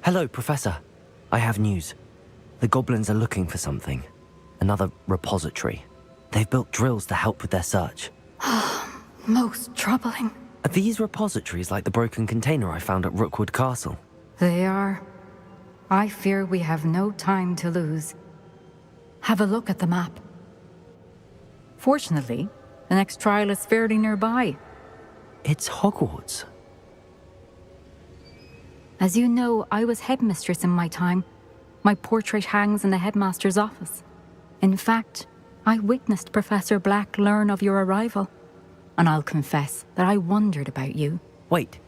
Hello, Professor. I have news. The goblins are looking for something. Another repository. They've built drills to help with their search. Most troubling. Are these repositories like the broken container I found at Rookwood Castle? They are. I fear we have no time to lose. Have a look at the map. Fortunately, the next trial is fairly nearby. It's Hogwarts. As you know, I was headmistress in my time. My portrait hangs in the headmaster's office. In fact, I witnessed Professor Black learn of your arrival. And I'll confess that I wondered about you. Wait,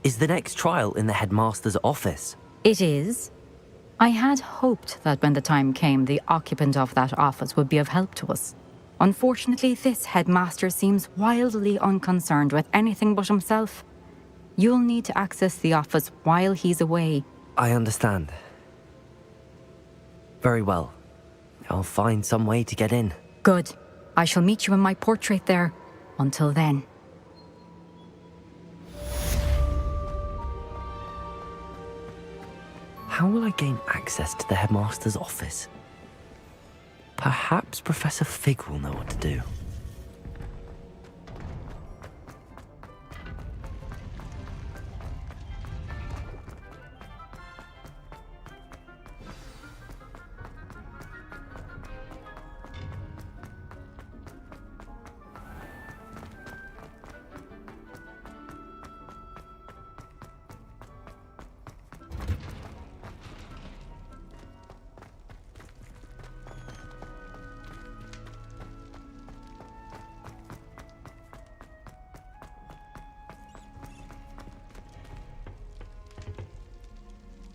is the next trial in the headmaster's office? It is. I had hoped that when the time came, the occupant of that office would be of help to us. Unfortunately, this headmaster seems wildly unconcerned with anything but himself. You'll need to access the office while he's away. I understand. Very well. I'll find some way to get in. Good. I shall meet you in my portrait there. Until then. How will I gain access to the headmaster's office? Perhaps Professor Fig will know what to do.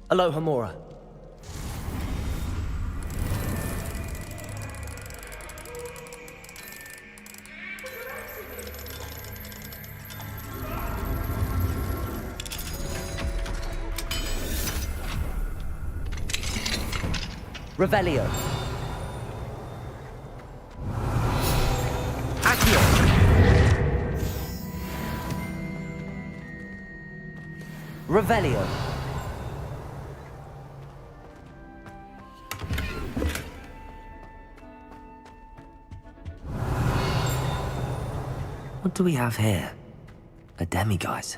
Aloha, Mora. Revelio. Accio. Revelio. What do we have here? A demiguise.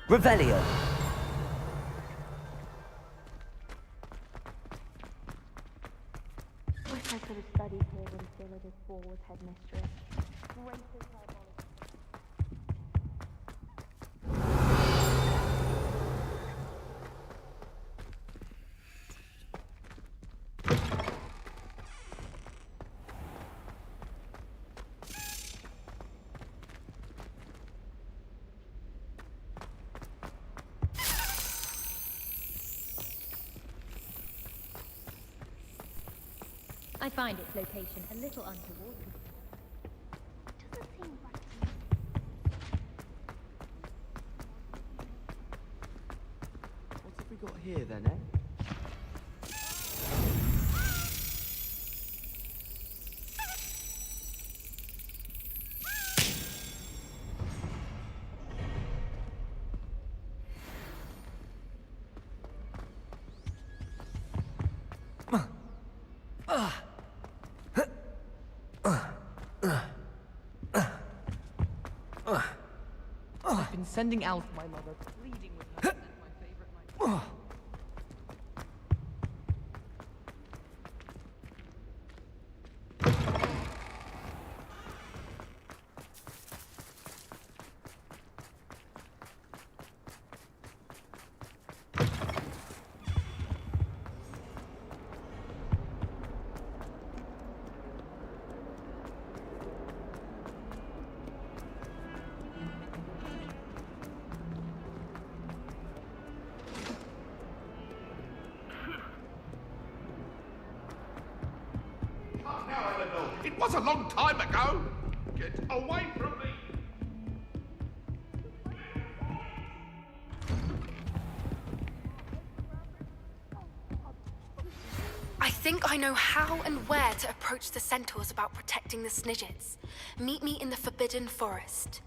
Revelio. Wish I could have studied here when Philida IV was headmistress. Greatest diabolical. I find its location a little untoward. Doesn't seem right. What have we got here then, eh? I've been sending Al to my mother, pleading with her to send my favorite night. It was a long time ago. Get away from me! I think I know how and where to approach the centaurs about protecting the Snidgets. Meet me in the Forbidden Forest.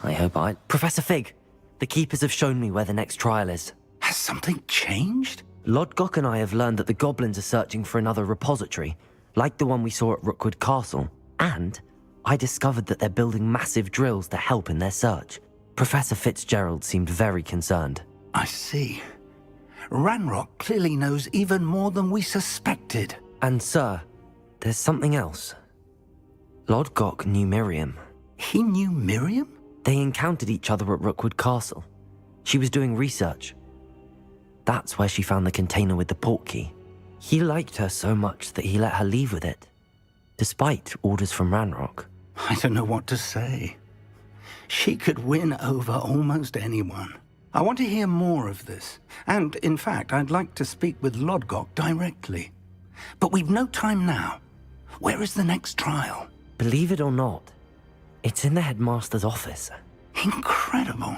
I hope Professor Fig, the Keepers have shown me where the next trial is. Has something changed? Lodgok and I have learned that the goblins are searching for another repository, like the one we saw at Rookwood Castle. And I discovered that they're building massive drills to help in their search. Professor Fitzgerald seemed very concerned. I see. Ranrock clearly knows even more than we suspected. And sir, there's something else. Lodgok knew Miriam. He knew Miriam? They encountered each other at Rookwood Castle. She was doing research. That's where she found the container with the portkey. He liked her so much that he let her leave with it, despite orders from Ranrock. I don't know what to say. She could win over almost anyone. I want to hear more of this. And, in fact, I'd like to speak with Lodgok directly. But we've no time now. Where is the next trial? Believe it or not, it's in the headmaster's office. Incredible.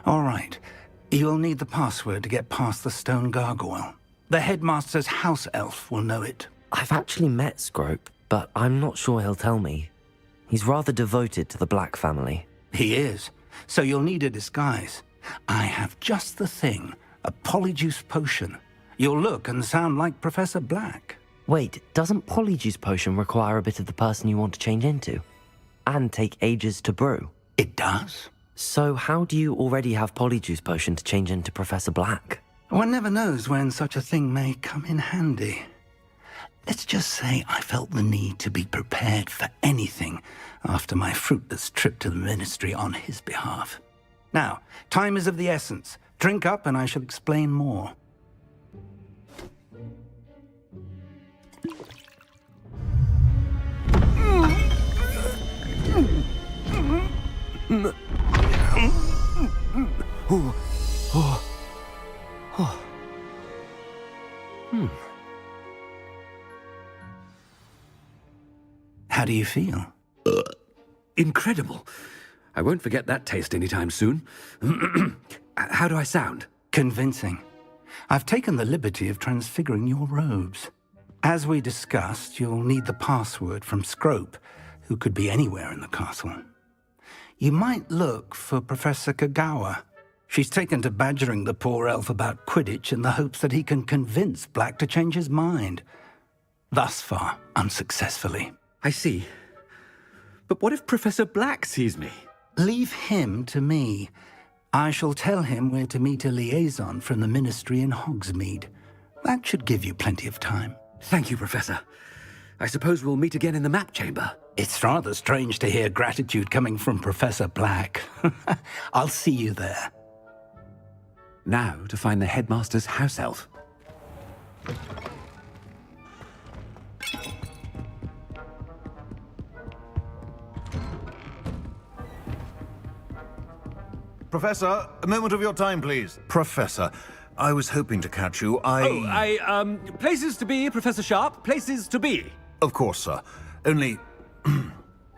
All right. You'll need the password to get past the stone gargoyle. The headmaster's house elf will know it. I've actually met Scrope, but I'm not sure he'll tell me. He's rather devoted to the Black family. He is. So you'll need a disguise. I have just the thing. A polyjuice potion. You'll look and sound like Professor Black. Wait, doesn't Polyjuice Potion require a bit of the person you want to change into? And take ages to brew? It does. So how do you already have Polyjuice Potion to change into Professor Black? One never knows when such a thing may come in handy. Let's just say I felt the need to be prepared for anything after my fruitless trip to the Ministry on his behalf. Now, time is of the essence. Drink up and I shall explain more. How do you feel? Incredible. I won't forget that taste anytime soon. How do I sound? Convincing. I've taken the liberty of transfiguring your robes. As we discussed, you'll need the password from Scrope, who could be anywhere in the castle. You might look for Professor Kagawa. She's taken to badgering the poor elf about Quidditch in the hopes that he can convince Black to change his mind. Thus far, unsuccessfully. I see. But what if Professor Black sees me? Leave him to me. I shall tell him where to meet a liaison from the Ministry in Hogsmeade. That should give you plenty of time. Thank you, Professor. I suppose we'll meet again in the map chamber. It's rather strange to hear gratitude coming from Professor Black. I'll see you there. Now to find the headmaster's house elf. Professor, a moment of your time, please. Professor, I was hoping to catch you. Places to be, Professor Sharp. Places to be. Of course, sir. Only,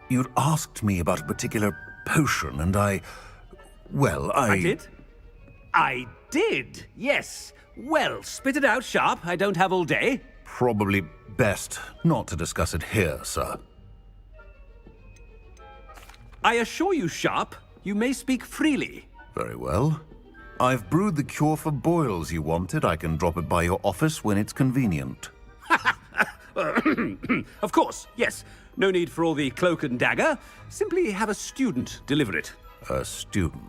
you'd asked me about a particular potion, and I did? I did, yes. Well, spit it out, Sharp. I don't have all day. Probably best not to discuss it here, sir. I assure you, Sharp, you may speak freely. Very well. I've brewed the cure for boils you wanted. I can drop it by your office when it's convenient. Of course, yes. No need for all the cloak and dagger. Simply have a student deliver it. A student.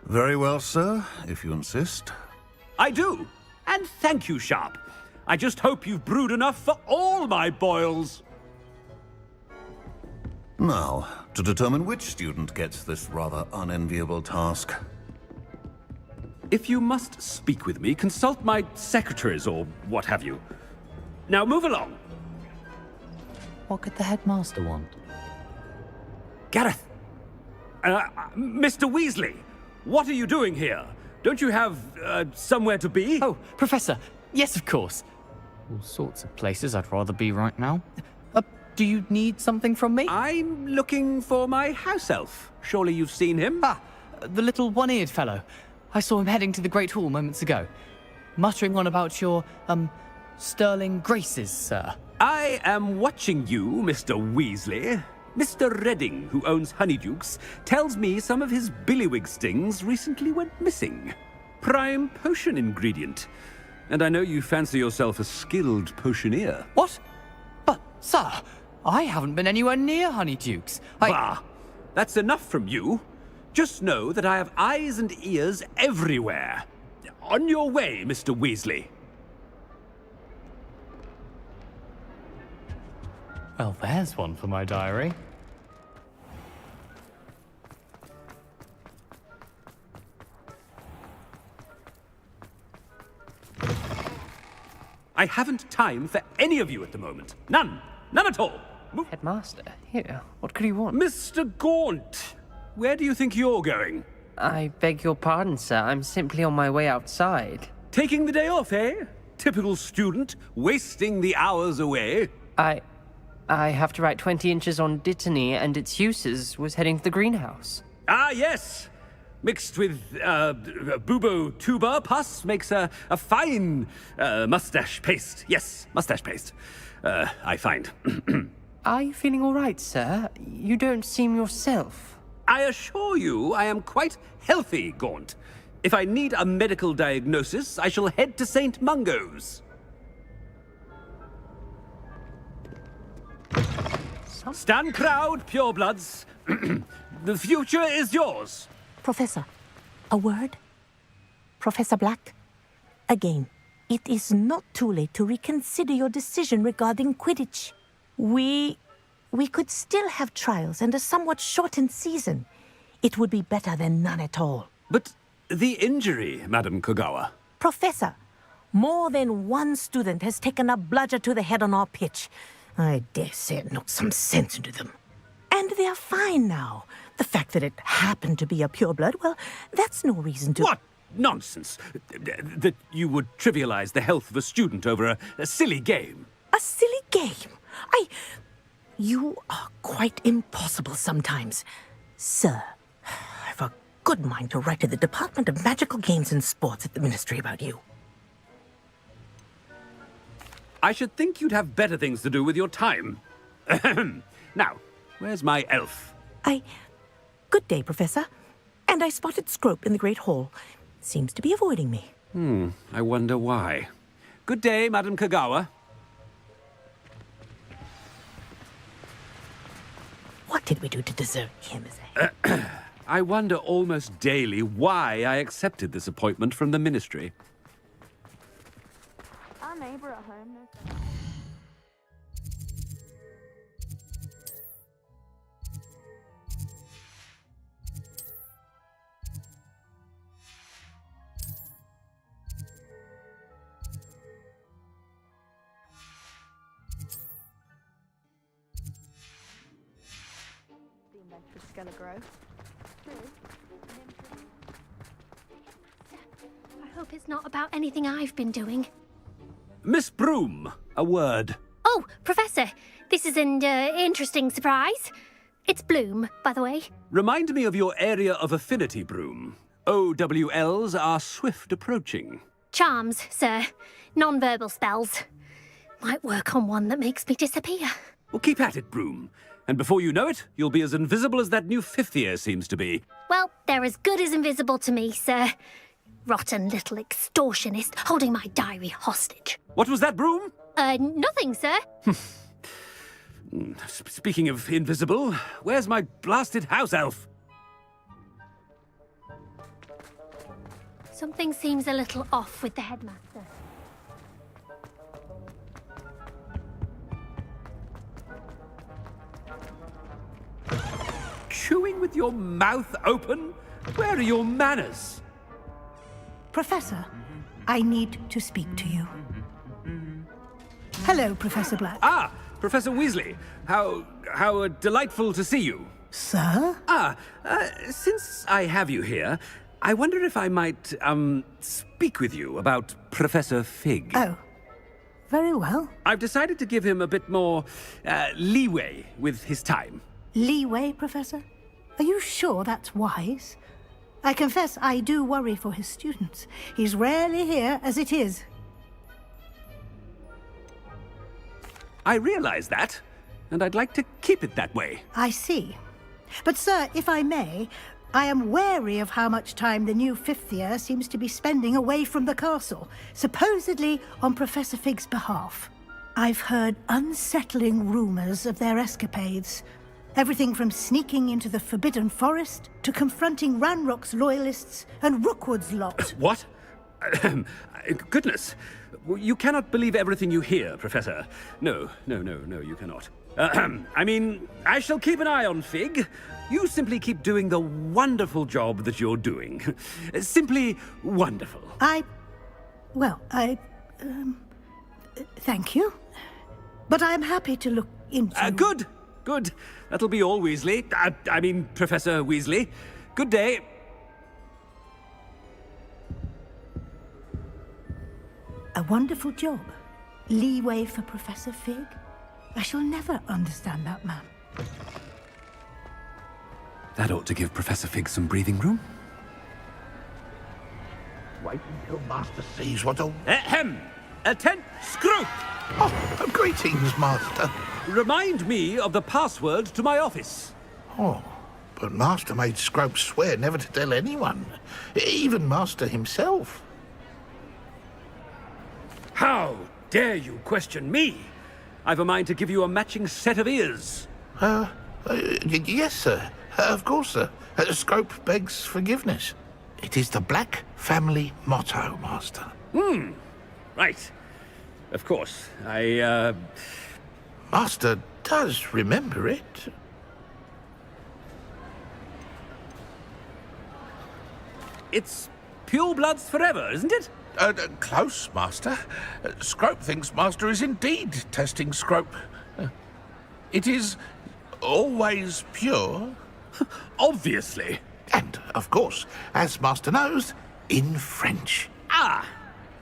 Very well, sir, if you insist. I do. And thank you, Sharp. I just hope you've brewed enough for all my boils. Now, to determine which student gets this rather unenviable task. If you must speak with me, consult my secretaries or what have you. Now move along. What could the headmaster want? Gareth! Mr. Weasley, what are you doing here? Don't you have, somewhere to be? Oh, Professor. Yes, of course. All sorts of places I'd rather be right now. Do you need something from me? I'm looking for my house elf. Surely you've seen him? Ah, the little one-eared fellow. I saw him heading to the Great Hall moments ago, muttering on about your, sterling graces, sir. I am watching you, Mr. Weasley. Mr. Redding, who owns Honeydukes, tells me some of his billywig stings recently went missing. Prime potion ingredient. And I know you fancy yourself a skilled potioneer. What? But, sir, I haven't been anywhere near Honeydukes. Bah! That's enough from you. Just know that I have eyes and ears everywhere. On your way, Mr. Weasley. Well, there's one for my diary. I haven't time for any of you at the moment. None. None at all. Headmaster, here. What could you want? Mr. Gaunt, where do you think you're going? I beg your pardon, sir. I'm simply on my way outside. Taking the day off, eh? Typical student, wasting the hours away. I have to write 20 inches on Dittany and its uses. Was heading to the greenhouse. Ah, yes. Mixed with bubo tuber pus makes a fine mustache paste. Yes, mustache paste. I find. Are you feeling all right, sir? You don't seem yourself. I assure you I am quite healthy, Gaunt. If I need a medical diagnosis, I shall head to St. Mungo's. Stand proud, purebloods. The future is yours. Professor, a word? Professor Black? Again, it is not too late to reconsider your decision regarding Quidditch. We could still have trials and a somewhat shortened season. It would be better than none at all. But the injury, Madam Kogawa. Professor, more than one student has taken a bludger to the head on our pitch. I dare say it knocked some sense into them. And they're fine now. The fact that it happened to be a pureblood, well, that's no reason to... What nonsense! That you would trivialize the health of a student over a silly game. A silly game? You are quite impossible sometimes. Sir, I've a good mind to write to the Department of Magical Games and Sports at the Ministry about you. I should think you'd have better things to do with your time. Now, where's my elf? Good day, Professor. And I spotted Scrope in the Great Hall. Seems to be avoiding me. I wonder why. Good day, Madam Kogawa. What did we do to deserve him as a... I wonder almost daily why I accepted this appointment from the Ministry. Our neighbour at home knows. I hope it's not about anything I've been doing. Miss Broom, a word. Oh, Professor, this is an interesting surprise. It's Bloom, by the way. Remind me of your area of affinity, Broom. OWLs are swift approaching. Charms, sir. Non-verbal spells. Might work on one that makes me disappear. Well, keep at it, Broom. And before you know it, you'll be as invisible as that new fifth year seems to be. Well, they're as good as invisible to me, sir. Rotten little extortionist holding my diary hostage. What was that, Broom? Nothing, sir. Speaking of invisible, where's my blasted house elf? Something seems a little off with the headmaster. Chewing with your mouth open? Where are your manners? Professor, I need to speak to you. Hello, Professor Black. Ah, Professor Weasley. How delightful to see you. Sir? Since I have you here, I wonder if I might, speak with you about Professor Fig. Oh, Very well. I've decided to give him a bit more leeway with his time. Leeway, Professor? Are you sure that's wise? I confess I do worry for his students. He's rarely here as it is. I realize that, and I'd like to keep it that way. I see. But, sir, if I may, I am wary of how much time the new fifth year seems to be spending away from the castle, supposedly on Professor Fig's behalf. I've heard unsettling rumors of their escapades. Everything from sneaking into the Forbidden Forest to confronting Ranrock's loyalists and Rookwood's lot. What? Goodness. You cannot believe everything you hear, Professor. No, you cannot. I mean, I shall keep an eye on Fig. You simply keep doing the wonderful job that you're doing. Simply wonderful. Thank you. But I'm happy to look into... Good. That'll be all, Weasley. I mean, Professor Weasley. Good day. A wonderful job. Leeway for Professor Fig. I shall never understand that man. That ought to give Professor Fig some breathing room. Wait until Master sees what a... Ahem! Attend, Scroop! Oh, greetings, Master. Remind me of the password to my office. Oh, but Master made Scrope swear never to tell anyone, even Master himself. How dare you question me? I've a mind to give you a matching set of ears. Yes, sir. Of course, sir. Scrope begs forgiveness. It is the Black family motto, Master. Right. Of course. Master does remember it. It's purebloods forever, isn't it? Close, Master. Scrope thinks Master is indeed testing Scrope. It is always pure. Obviously. And, of course, as Master knows, in French.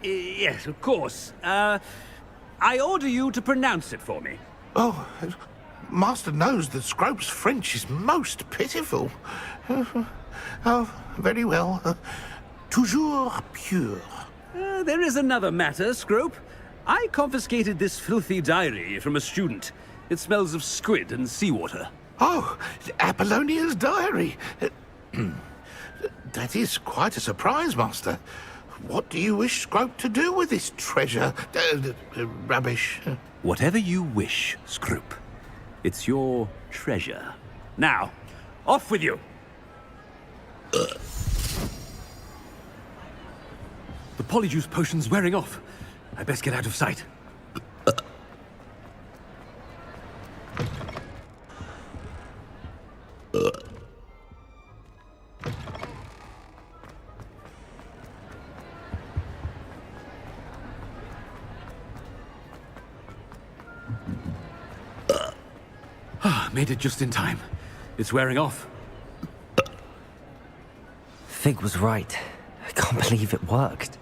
Yes, of course. I order you to pronounce it for me. Oh, Master knows that Scrope's French is most pitiful. Oh, very well. Toujours pure. There is another matter, Scrope. I confiscated this filthy diary from a student. It smells of squid and seawater. Oh, Apollonia's diary. That is quite a surprise, Master. What do you wish Scrope to do with this treasure? Rubbish. Whatever you wish, Scrope. It's your treasure. Now, off with you. The polyjuice potion's wearing off. I best get out of sight. Made it just in time. It's wearing off. Fig was right. I can't believe it worked.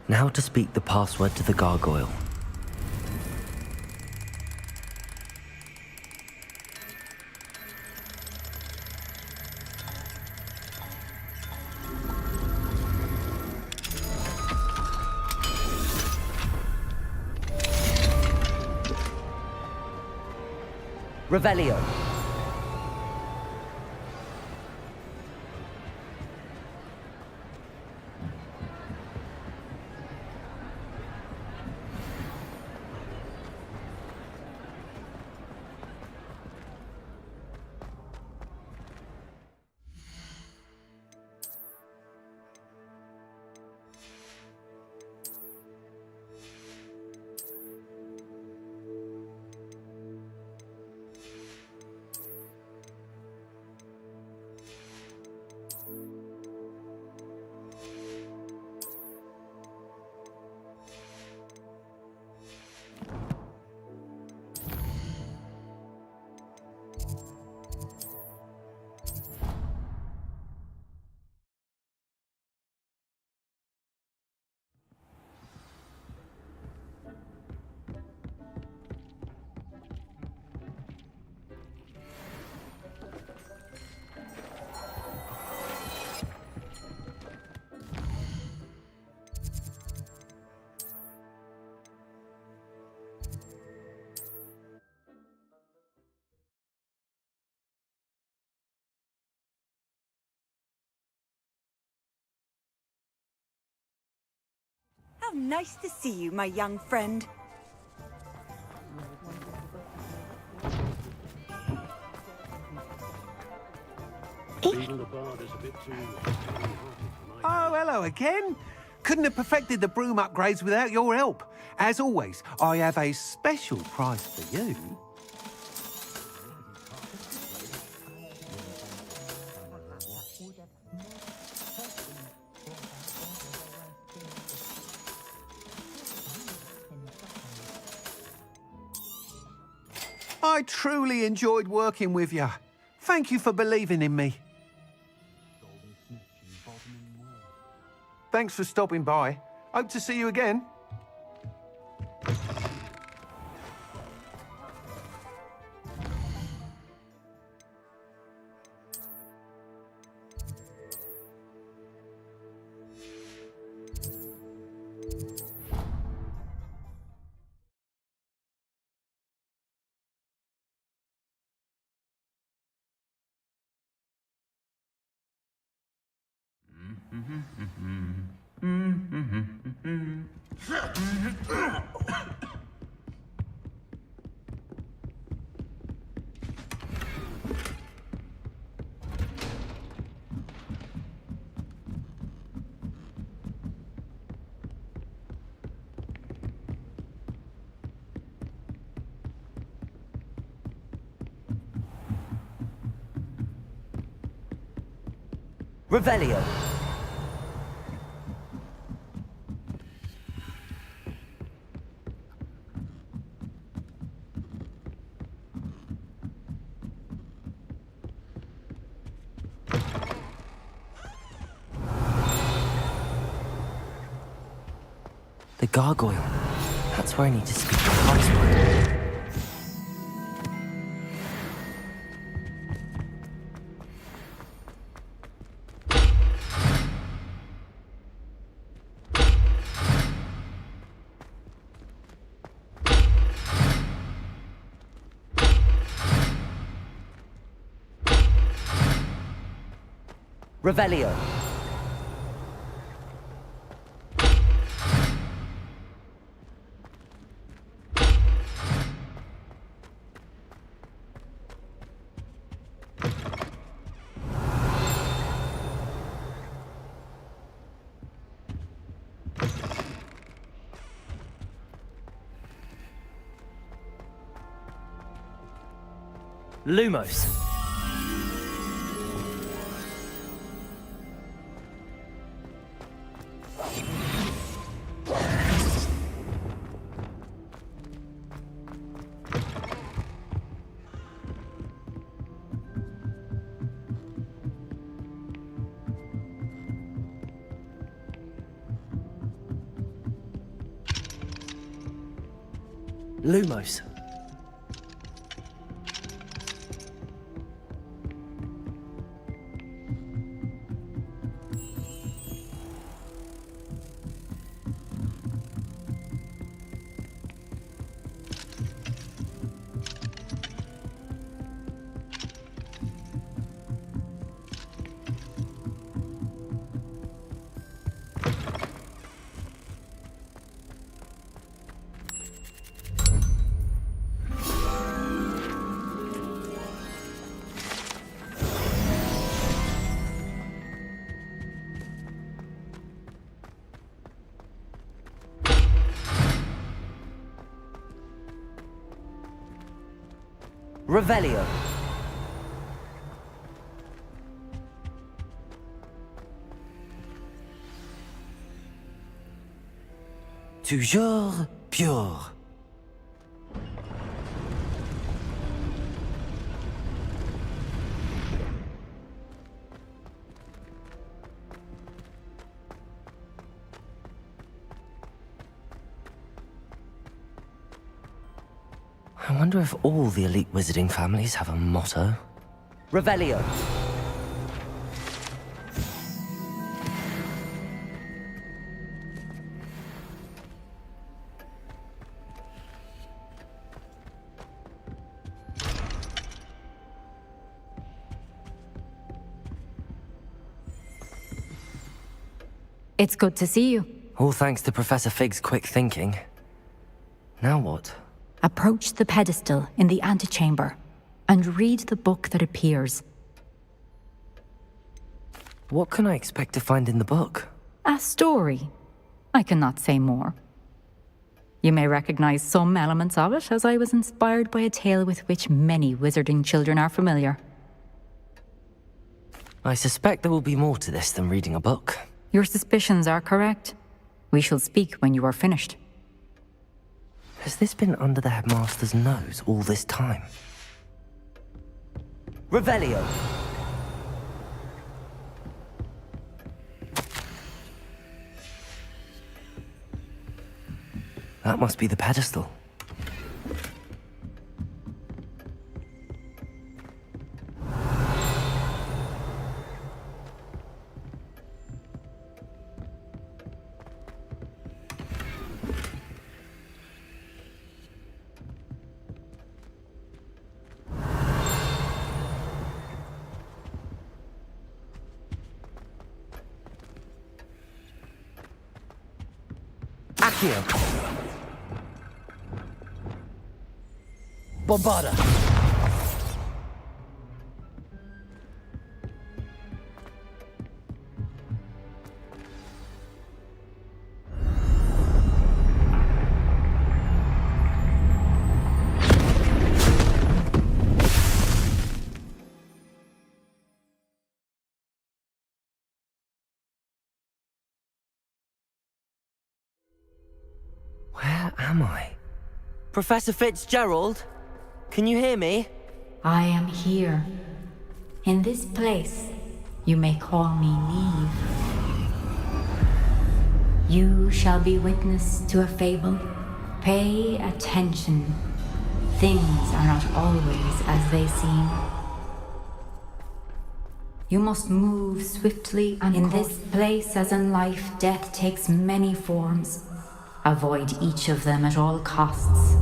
Now to speak the password to the gargoyle. Revelio. nice to see you, my young friend. Oh, hello again. Couldn't have perfected the broom upgrades without your help. As always, I have a special prize for you. I truly enjoyed working with you. Thank you for believing in me. Thanks for stopping by. Hope to see you again. Revelio. The gargoyle. That's where I need to speak the password. Revelio. Lumos. Lumos. Revelio. Toujours pure. I wonder if all the elite wizarding families have a motto. Revelio. It's good to see you. All thanks to Professor Fig's quick thinking. Now what? Approach the pedestal in the antechamber and read the book that appears. What can I expect to find in the book? A story. I cannot say more. You may recognize some elements of it, as I was inspired by a tale with which many wizarding children are familiar. I suspect there will be more to this than reading a book. Your suspicions are correct. We shall speak when you are finished. Has this been under the headmaster's nose all this time? Revelio. That must be the pedestal. Accio. Bombarda. Where am I? Professor Fitzgerald? Can you hear me? I am here. In this place, you may call me Neve. You shall be witness to a fable. Pay attention. Things are not always as they seem. You must move swiftly and in this place, as in life, death takes many forms. Avoid each of them at all costs.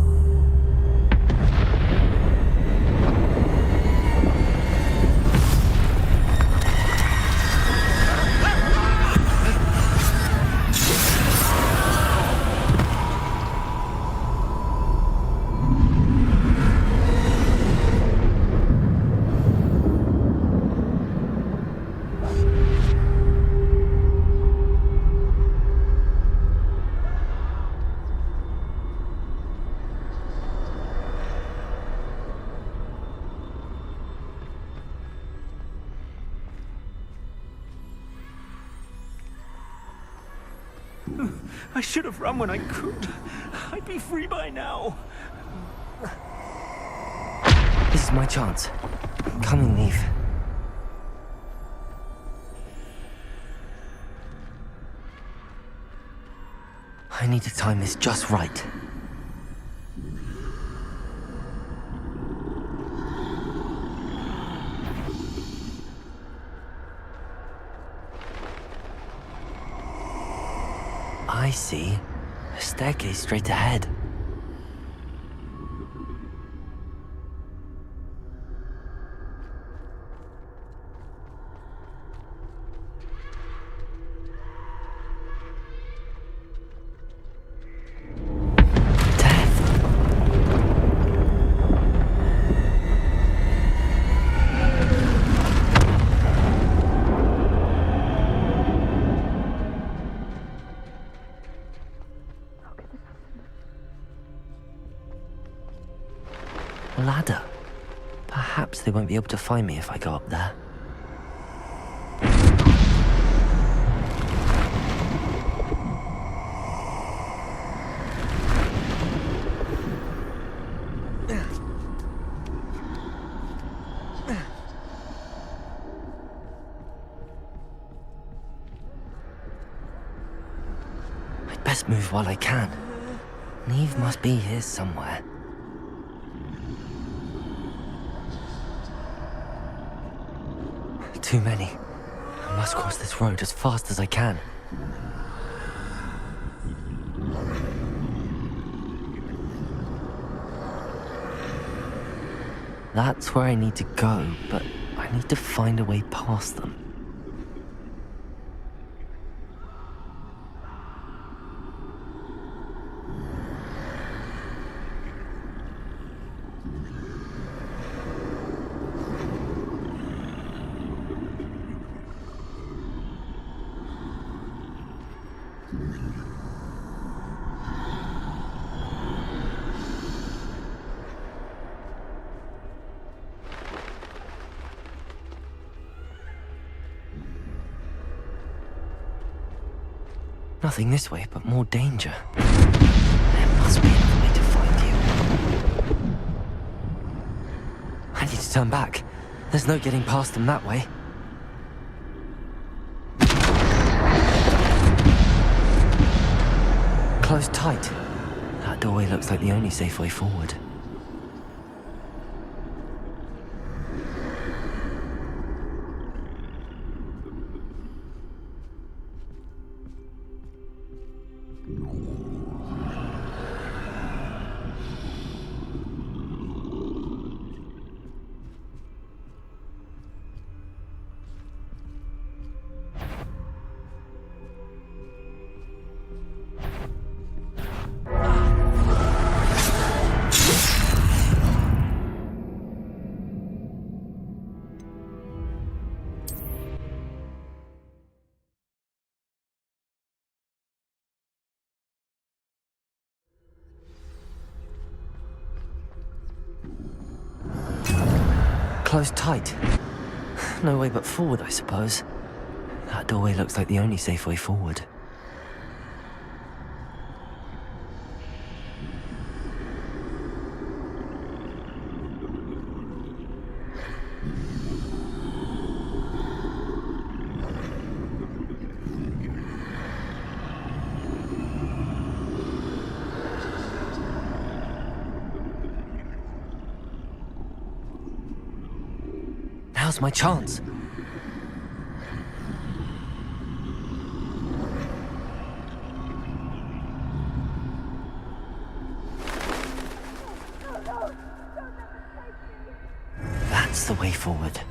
I should have run when I could. I'd be free by now. This is my chance. Coming, Neve. I need to time this just right. I see. A staircase straight ahead. Ladder. Perhaps they won't be able to find me if I go up there. I'd best move while I can. Neve must be here somewhere. Too many. I must cross this road as fast as I can. That's where I need to go, but I need to find a way past them. Nothing this way, but more danger. There must be another way to find you. I need to turn back. There's no getting past them that way. Close tight. That doorway looks like the only safe way forward. Closed tight. No way but forward, I suppose. That doorway looks like the only safe way forward. Now's my chance. That's the way forward.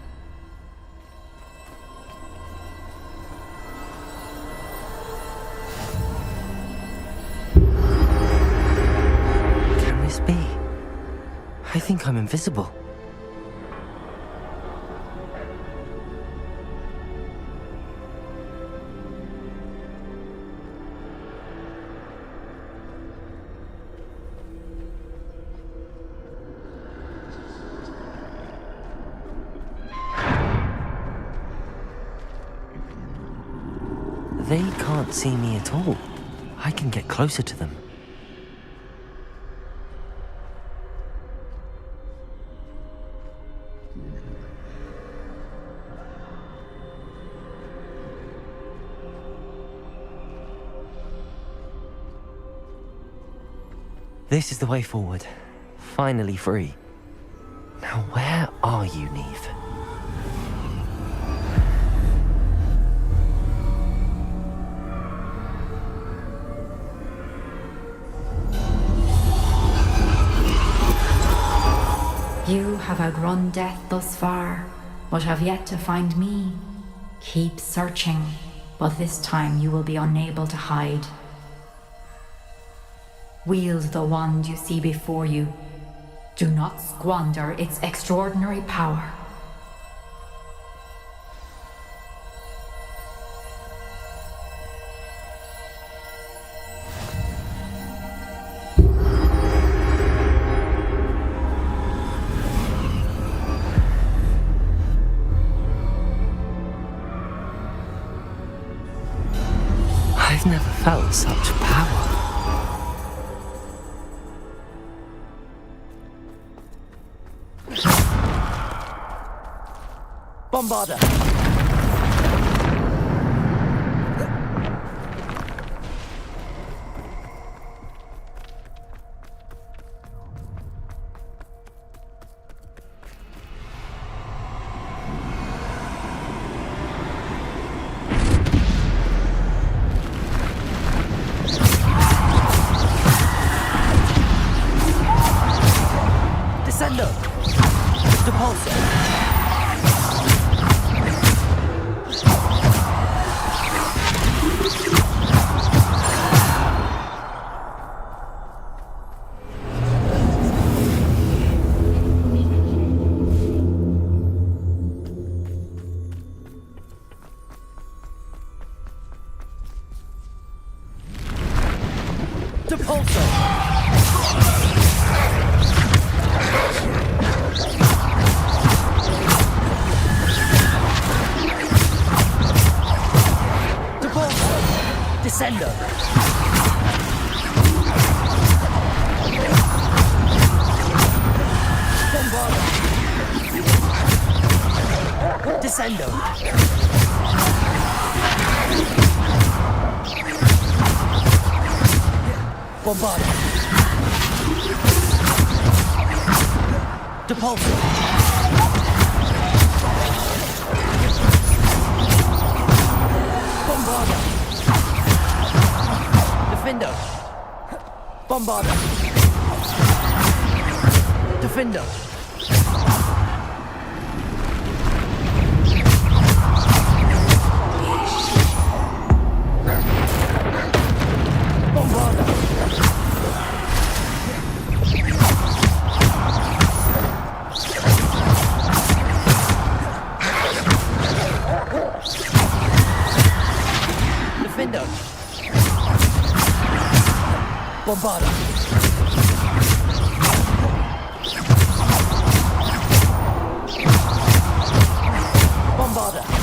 Can this be? I think I'm invisible. They can't see me at all. I can get closer to them. This is the way forward. Finally free. Now where are you, Neve? You have outrun death thus far, but have yet to find me. Keep searching, but this time you will be unable to hide. Wield the wand you see before you. Do not squander its extraordinary power. I've never felt such power. Bombarder! Descendo! Depulso! Descendo. Bombarda. Descendo. Bombarda. Depulso. Bombarda. Defendo. Bombarda. Defendo. Bombarda. Defendo. Bombarda. Bombarda.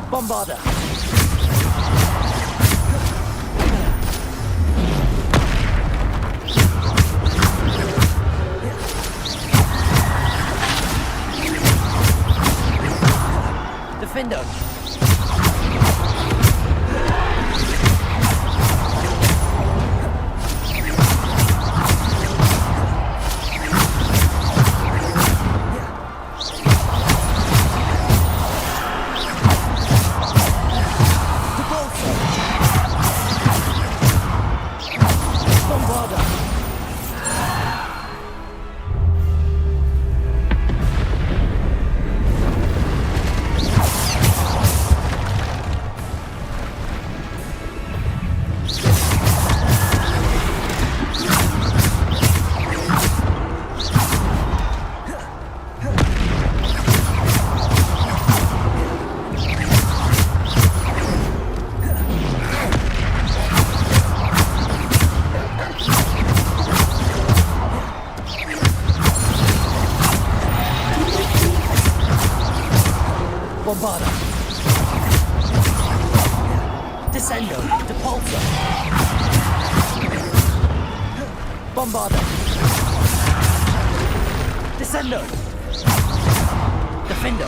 Bombarda. Defendo. Bombarda. Descendo. Depulso. Bombarda. Descendo. Defendo.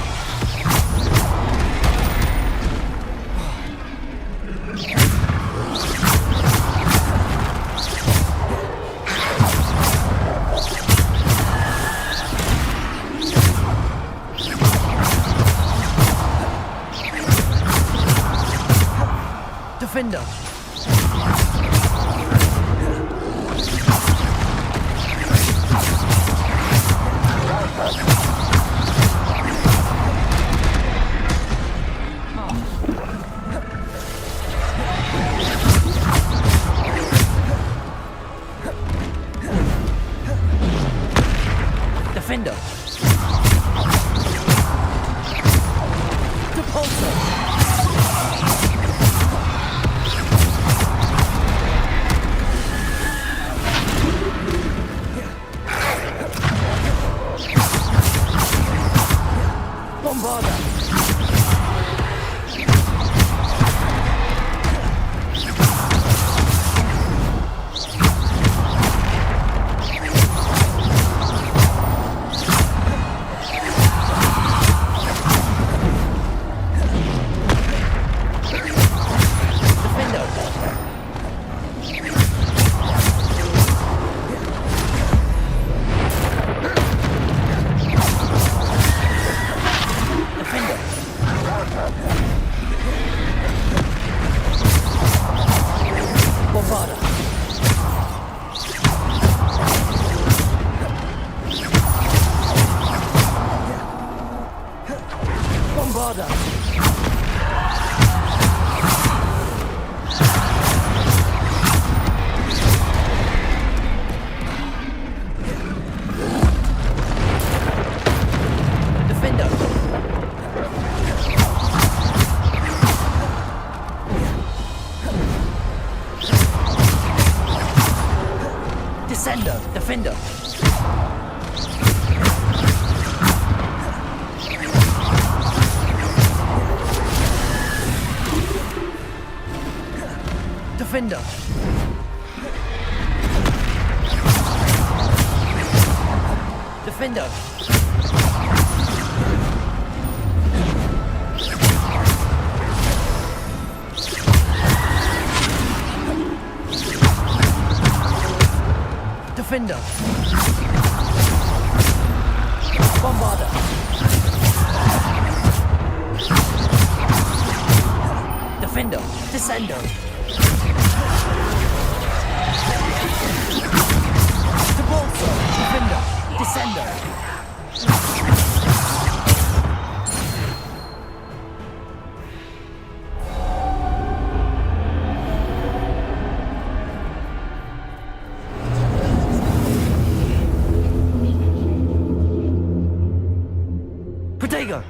Defendo. Defendo. Depulso. Bombarda. Bombarda. Defendo. Descendo. Defendo. Defender. Defender. Defender. Bombarda. Defender. Descendo. Depulso. Defender. Descendo. Protego.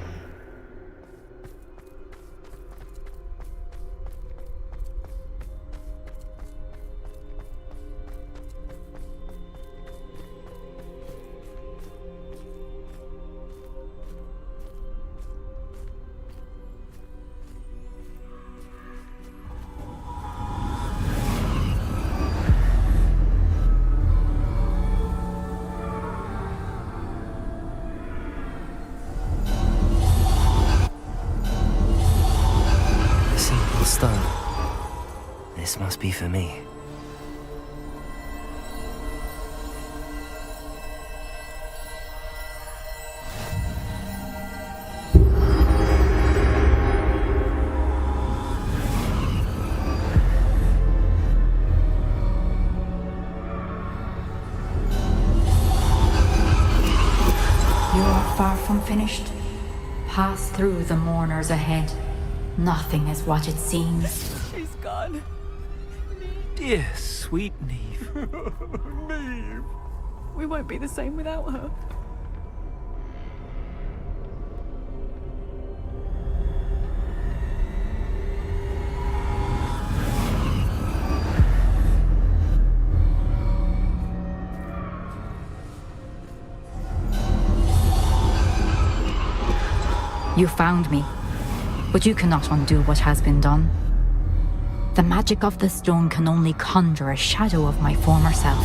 Stone. This must be for me. You are far from finished. Pass through the mourners ahead. Nothing is what it seems. She's gone. Dear sweet Neve. Neve. We won't be the same without her. You found me. But you cannot undo what has been done. The magic of the stone can only conjure a shadow of my former self.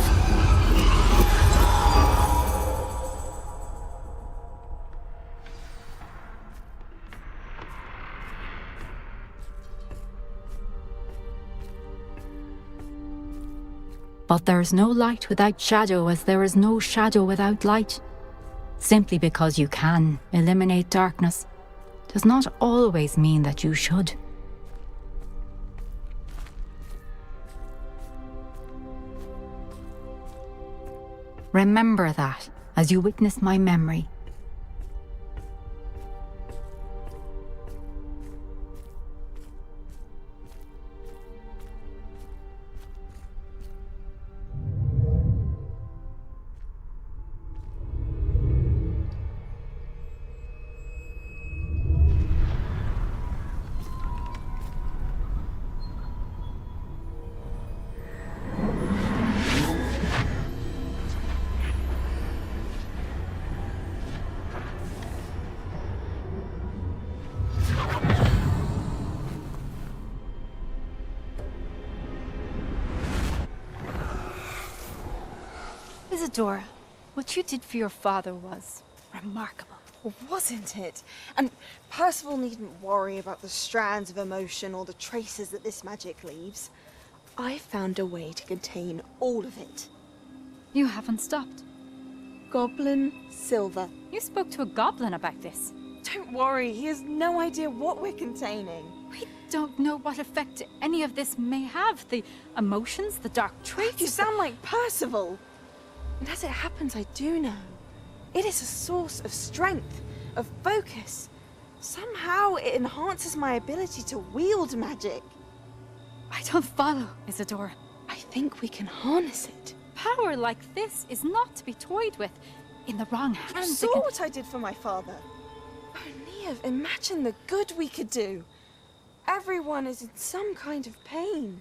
But there is no light without shadow, as there is no shadow without light. Simply because you can eliminate darkness does not always mean that you should. Remember that as you witness my memory. Isadora, what you did for your father was remarkable. Wasn't it? And Percival needn't worry about the strands of emotion or the traces that this magic leaves. I found a way to contain all of it. You haven't stopped. Goblin Silver. You spoke to a goblin about this. Don't worry, he has no idea what we're containing. We don't know what effect any of this may have. The emotions, the dark traits. You sound like Percival. And as it happens, I do know. It is a source of strength, of focus. Somehow it enhances my ability to wield magic. I don't follow, Isadora. I think we can harness it. Power like this is not to be toyed with. In the wrong hands, You saw what I did for my father. Oh, Neve, imagine the good we could do. Everyone is in some kind of pain.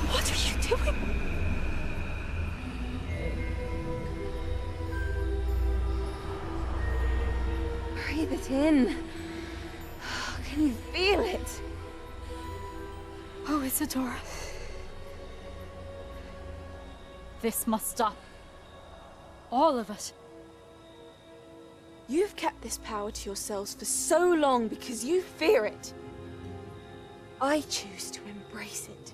What are you doing? Breathe it in. Can you feel it? Oh, Isadora. This must stop. All of it. You've kept this power to yourselves for so long because you fear it. I choose to embrace it.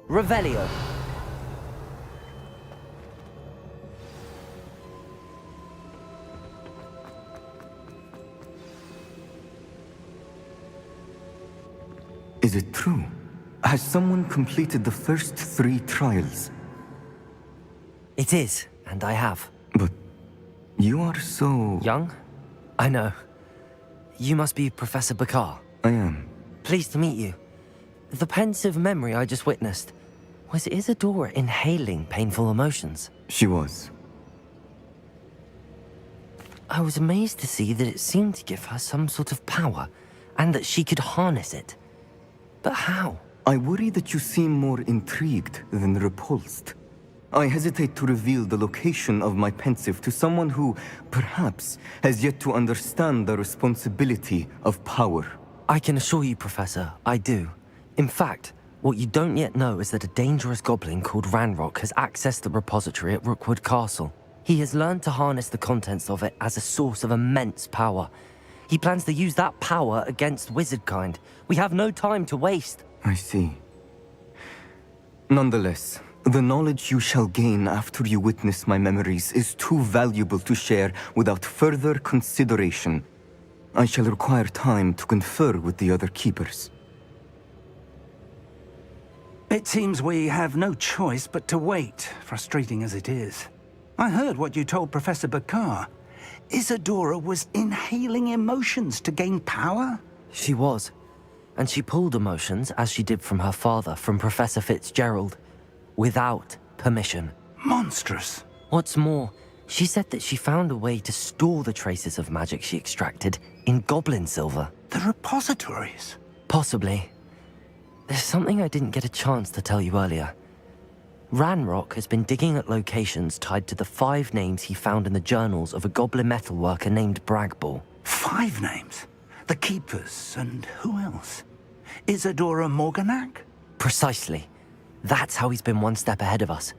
Revelio. Is it true? Has someone completed the first 3 trials? It is, and I have. But you are so... Young? I know. You must be Professor Bakar. I am. Pleased to meet you. The pensive memory I just witnessed, was Isadora inhaling painful emotions? She was. I was amazed to see that it seemed to give her some sort of power, and that she could harness it. But how? I worry that you seem more intrigued than repulsed. I hesitate to reveal the location of my pensive to someone who, perhaps, has yet to understand the responsibility of power. I can assure you, Professor, I do. In fact, what you don't yet know is that a dangerous goblin called Ranrock has accessed the repository at Rookwood Castle. He has learned to harness the contents of it as a source of immense power. He plans to use that power against wizardkind. We have no time to waste. I see. Nonetheless, the knowledge you shall gain after you witness my memories is too valuable to share without further consideration. I shall require time to confer with the other keepers. It seems we have no choice but to wait, frustrating as it is. I heard what you told Professor Bakar. Isadora was inhaling emotions to gain power? She was. And she pulled emotions, as she did from her father, from Professor Fitzgerald, without permission. Monstrous. What's more, she said that she found a way to store the traces of magic she extracted in goblin silver. The repositories? Possibly. There's something I didn't get a chance to tell you earlier. Ranrock has been digging at locations tied to the 5 names he found in the journals of a goblin metalworker named Bragball. 5 names? The Keepers, and who else? Isadora Morganac? Precisely. That's how he's been one step ahead of us.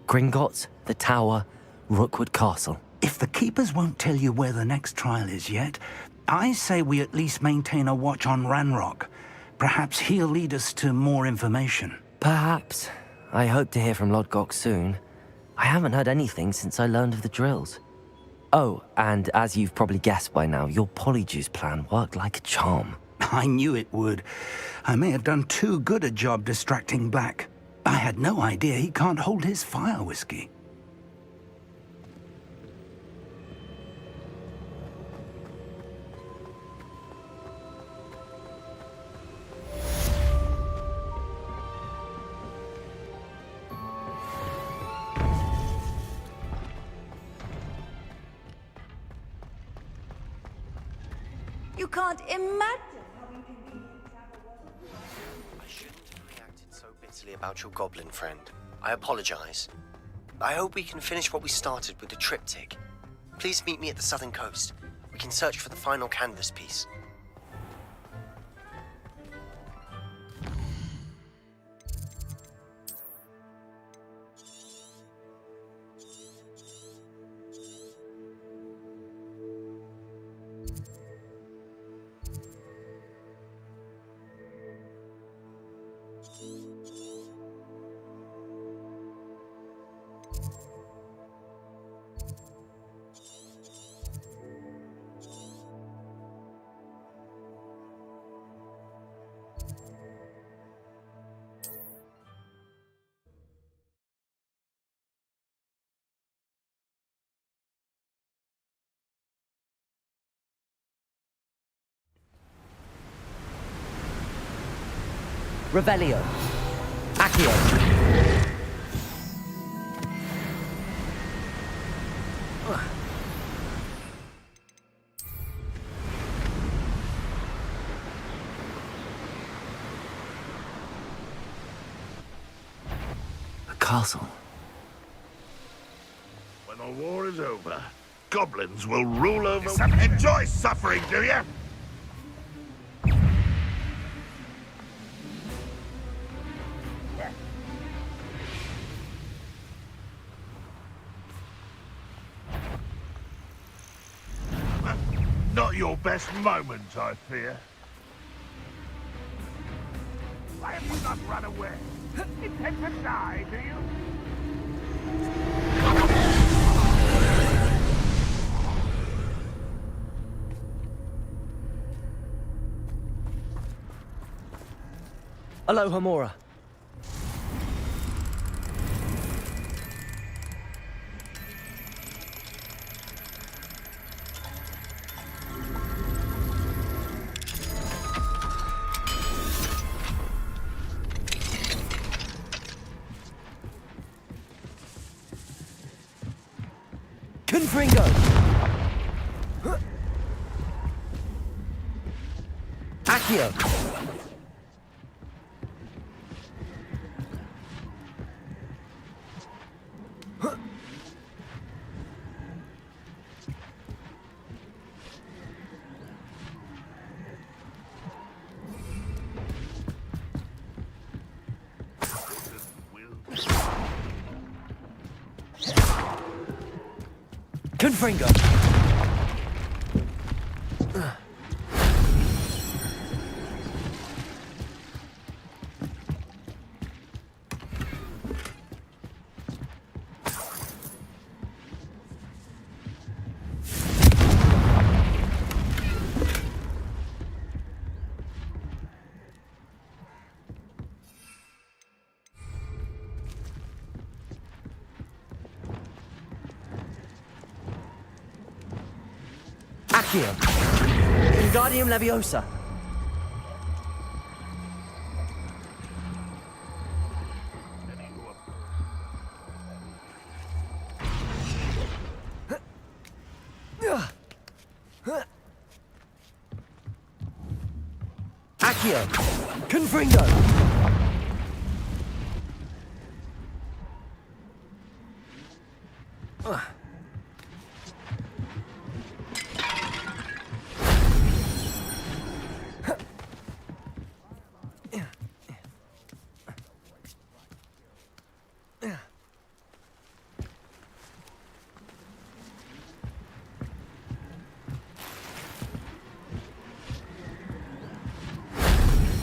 Gringotts, the Tower, Rookwood Castle. If the Keepers won't tell you where the next trial is yet, I say we at least maintain a watch on Ranrock. Perhaps he'll lead us to more information. Perhaps. I hope to hear from Lodgok soon. I haven't heard anything since I learned of the drills. Oh, and as you've probably guessed by now, your polyjuice plan worked like a charm. I knew it would. I may have done too good a job distracting Black. I had no idea he can't hold his fire whiskey. You can't imagine how inconvenient to have a water. I shouldn't have reacted so bitterly about your goblin friend. I apologize. I hope we can finish what we started with the triptych. Please meet me at the southern coast. We can search for the final canvas piece. Revelio. Accio. A castle. When the war is over, goblins will rule over... Enjoy suffering, do you? Not your best moment, I fear. Why have you not run away? Intend to die, do you? Aloha Mora. Confringo! Accio! Confringo! Accio. Wingardium Leviosa. Accio. Confringo.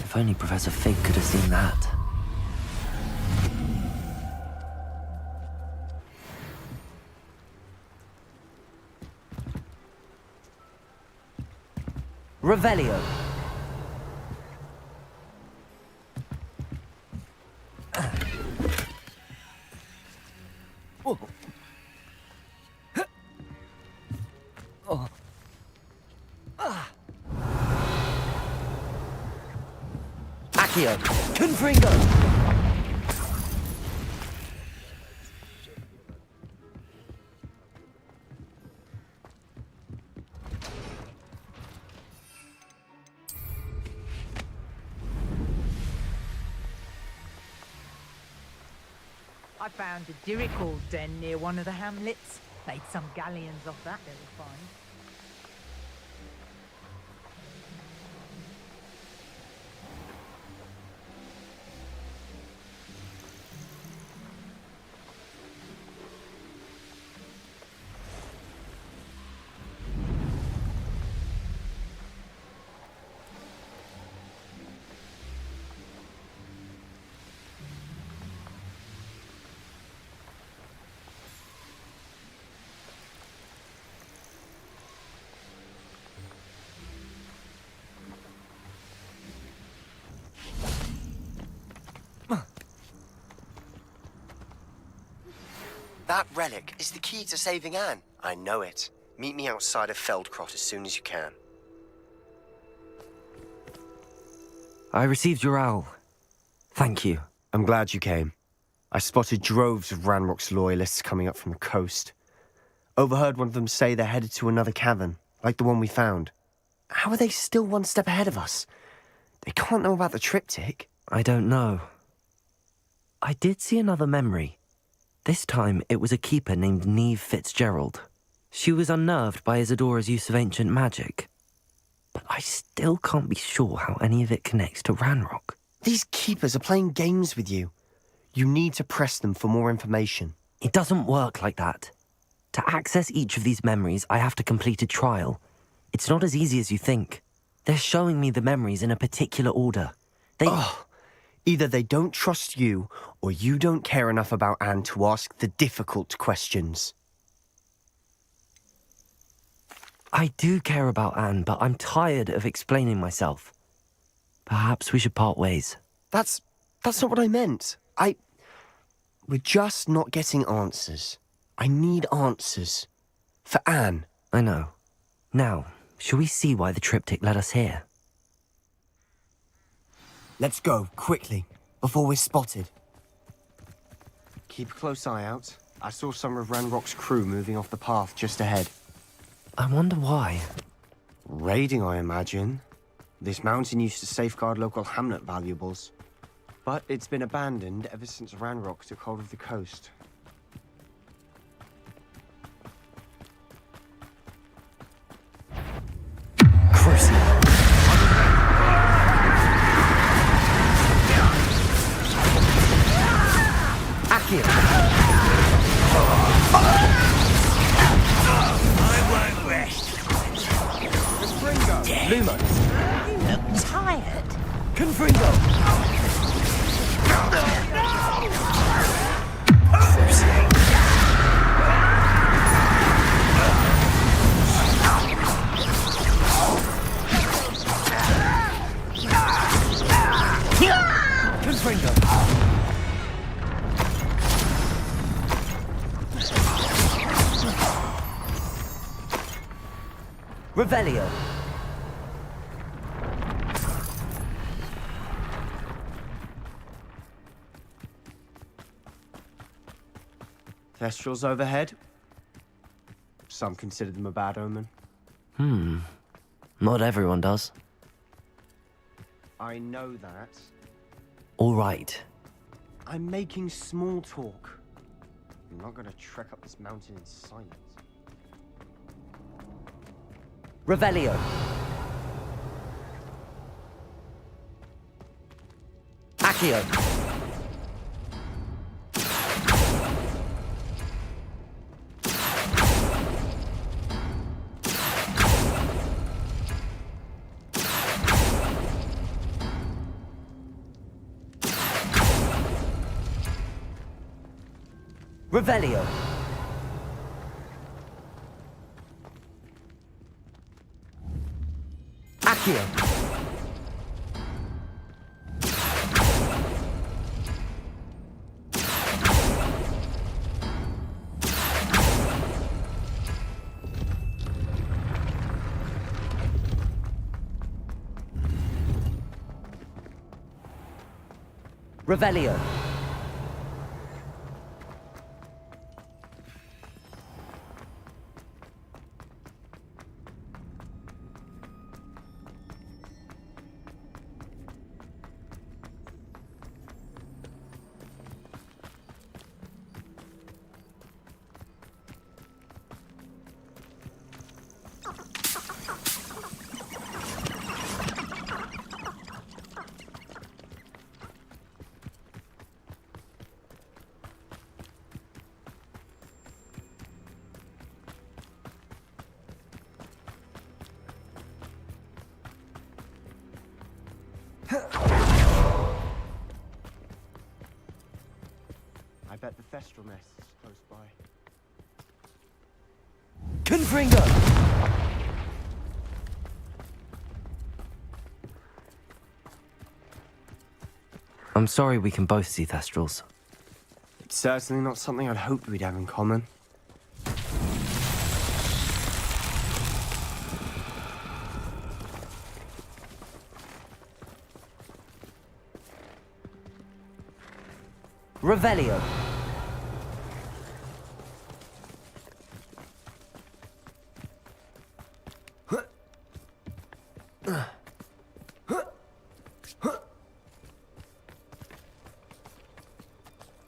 If only Professor Fig could have seen that. Revelio. Oh. Oh. Accio. Confringo. I found a Dirical's den near one of the hamlets. Made some galleons off that little find. That relic is the key to saving Anne. I know it. Meet me outside of Feldcrot as soon as you can. I received your owl. Thank you. I'm glad you came. I spotted droves of Ranrock's loyalists coming up from the coast. Overheard one of them say they're headed to another cavern, like the one we found. How are they still one step ahead of us? They can't know about the triptych. I don't know. I did see another memory. This time, it was a keeper named Neve Fitzgerald. She was unnerved by Isadora's use of ancient magic. But I still can't be sure how any of it connects to Ranrock. These keepers are playing games with you. You need to press them for more information. It doesn't work like that. To access each of these memories, I have to complete a trial. It's not as easy as you think. They're showing me the memories in a particular order. Either they don't trust you, or you don't care enough about Anne to ask the difficult questions. I do care about Anne, but I'm tired of explaining myself. Perhaps we should part ways. That's not what I meant. We're just not getting answers. I need answers. For Anne. I know. Now, shall we see why the triptych led us here? Let's go, quickly, before we're spotted. Keep a close eye out. I saw some of Ranrock's crew moving off the path just ahead. I wonder why. Raiding, I imagine. This mountain used to safeguard local hamlet valuables. But it's been abandoned ever since Ranrock took hold of the coast. Accio. I won't rest. Confringo. Lumos. You look tired. Confringo. Confringo. Revelio. Thestrals overhead. Some consider them a bad omen. Not everyone does. I know that. All right. I'm making small talk. I'm not gonna trek up this mountain in silence. Revelio. Accio. Revelio. Accio. Revelio. I bet the Thestral nest is close by. Confringo. I'm sorry we can both see Thestrals. It's certainly not something I'd hoped we'd have in common. Revelio.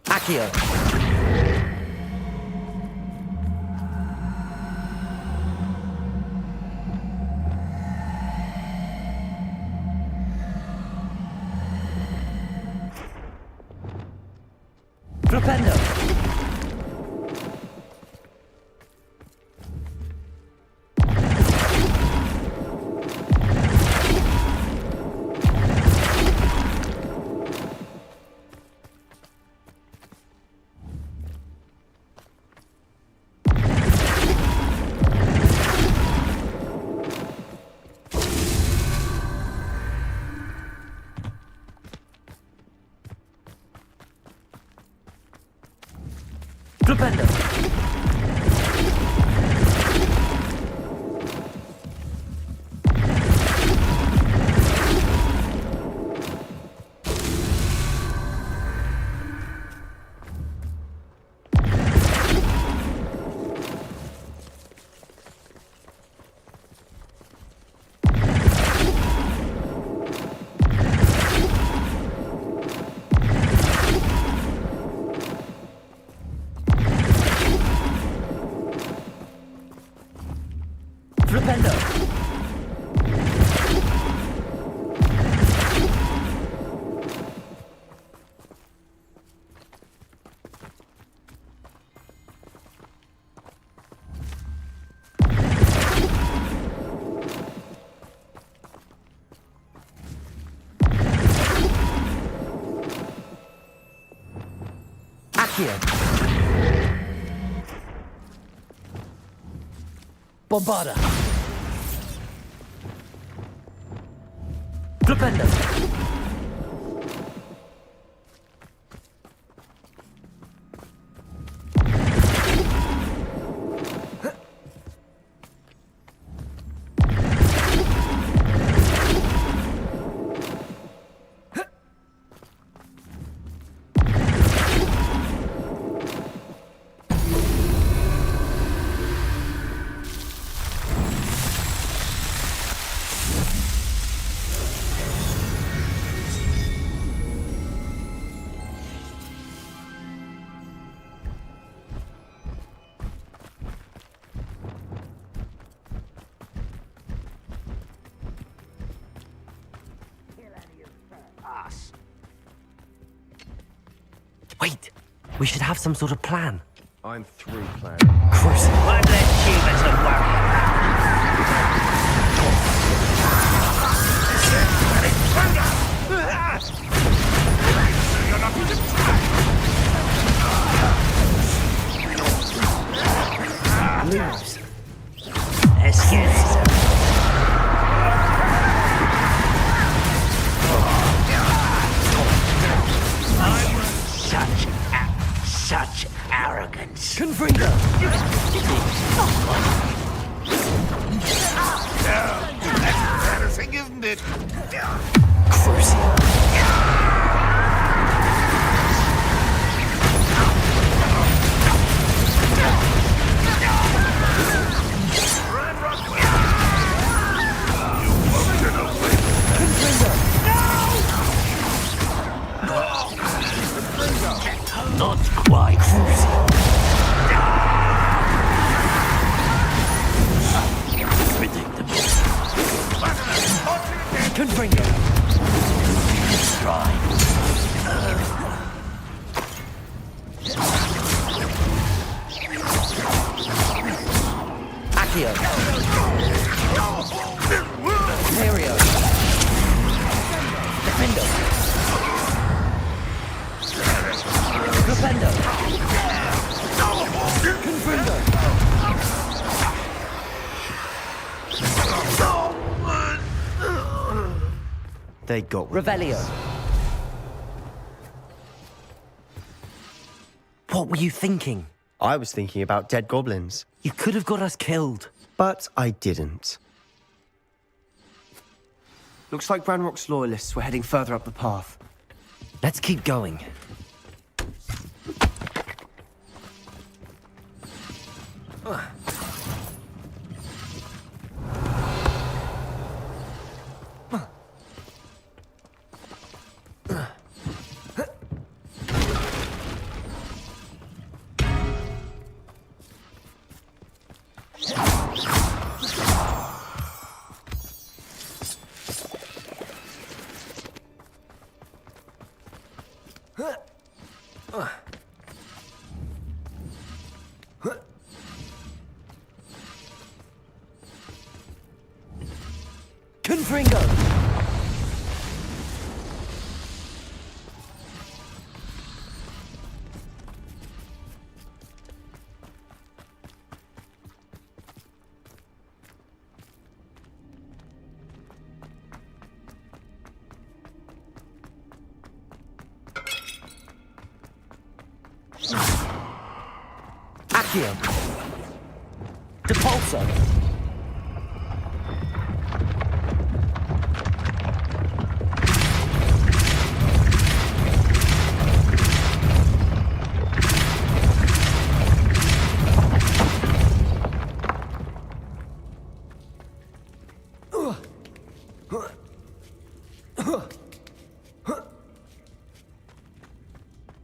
Accio. Flipendo. Flipendo. Flipendo. Accio. Bombarda. Flipendo. Wait, we should have some sort of plan. I'm through planning. Crucible. One less human to worry Lose. Excuses. Such arrogance. Confringo. That's embarrassing, isn't it? Not quite. Predictable. Confringo. Try. Accio. Aereo. Defendo. Defendo. Confringo. They got Revelio. What were you thinking? I was thinking about dead goblins. You could have got us killed. But I didn't. Looks like Ranrock's loyalists were heading further up the path. Let's keep going. Confringo! Accio. Depulso.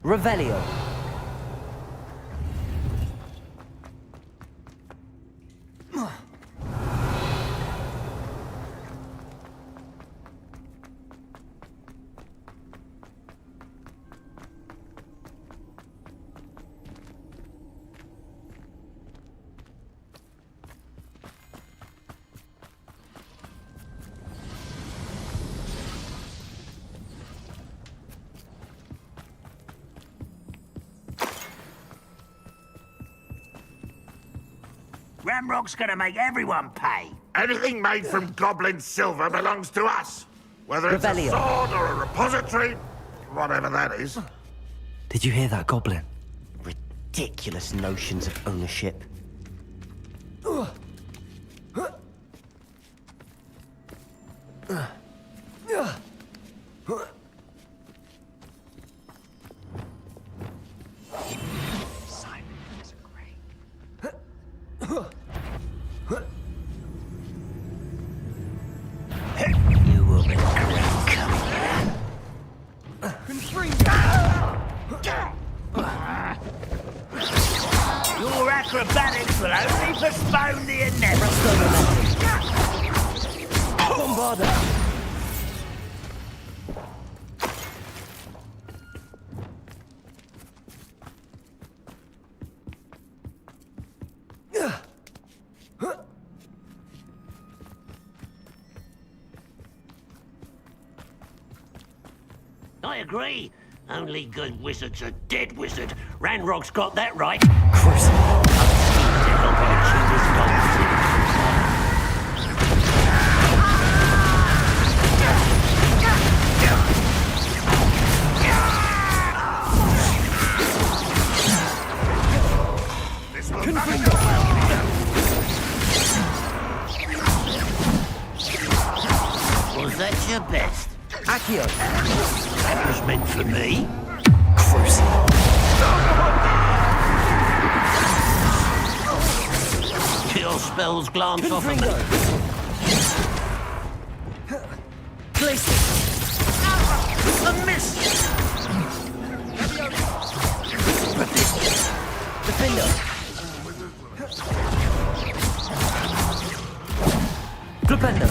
Revelio. Ramrock's gonna make everyone pay. Anything made from goblin silver belongs to us. Whether it's Revelio. a sword or a repository, whatever that is. Did you hear that, Goblin? Ridiculous notions of ownership. You will regret coming here. Your acrobatics will only postpone the inevitable. Bombarda! agree. Only good wizard's a dead wizard. Ranrock's got that right. Crucible. I'm keen to help him achieve his goals. Was that your best? Accio. That was meant for me. Crucible. Your spells glance off of me. Glacier. A miss! Defender. Flipendo.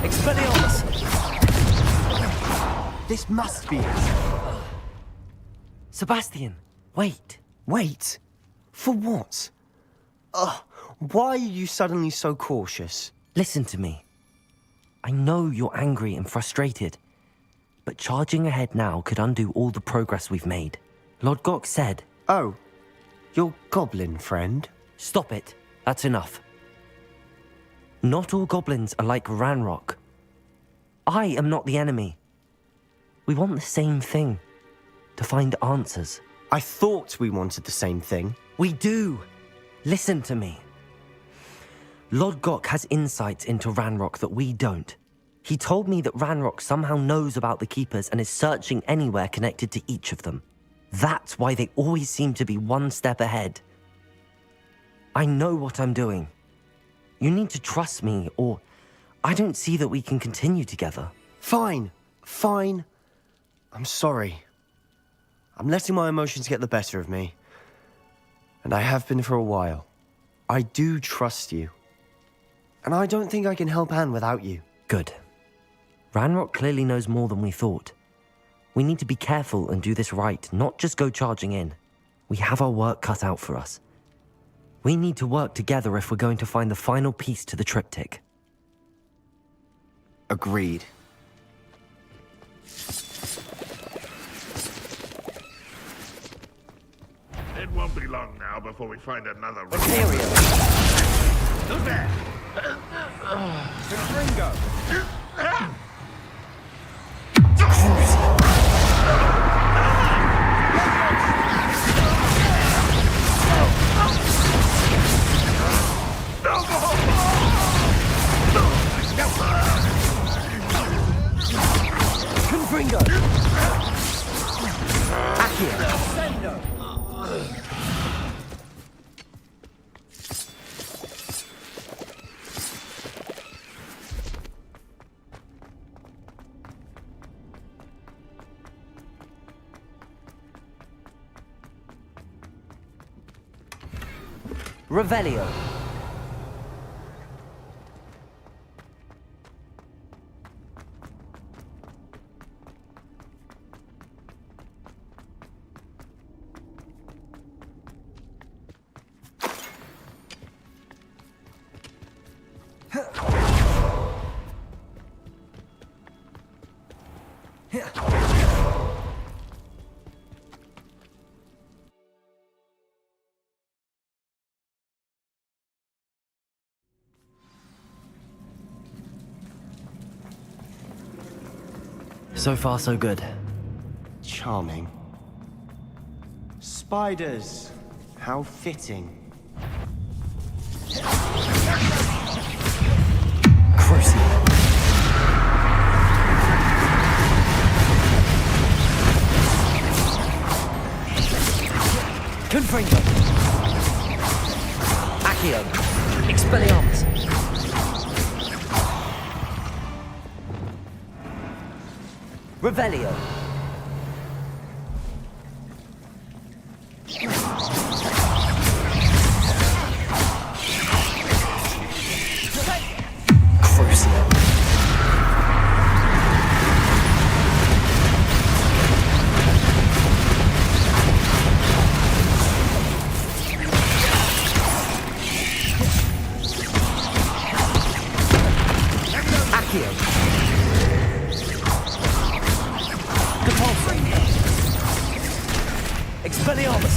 Expelliarmus. This must be it. Sebastian, wait. Wait? For what? Ugh, why are you suddenly so cautious? Listen to me. I know you're angry and frustrated, but charging ahead now could undo all the progress we've made. Lord Gok said... Oh, your goblin friend? Stop it. That's enough. Not all goblins are like Ranrock. I am not the enemy. We want the same thing. To find answers. I thought we wanted the same thing. We do. Listen to me. Lord Gok has insights into Ranrock that we don't. He told me that Ranrock somehow knows about the Keepers and is searching anywhere connected to each of them. That's why they always seem to be one step ahead. I know what I'm doing. You need to trust me, or I don't see that we can continue together. Fine. Fine. I'm sorry. I'm letting my emotions get the better of me. And I have been for a while. I do trust you. And I don't think I can help Anne without you. Good. Ranrock clearly knows more than we thought. We need to be careful and do this right, not just go charging in. We have our work cut out for us. We need to work together if we're going to find the final piece to the triptych. Agreed. It won't be long now before we find another room. Who's there? Ringo. Confringo! Accio! Revelio. So far, so good. Charming. Spiders. How fitting. Crucible. Confringo. Accio. Expelliarmus. Revelio. Crucible. Accio. Expelliarmus!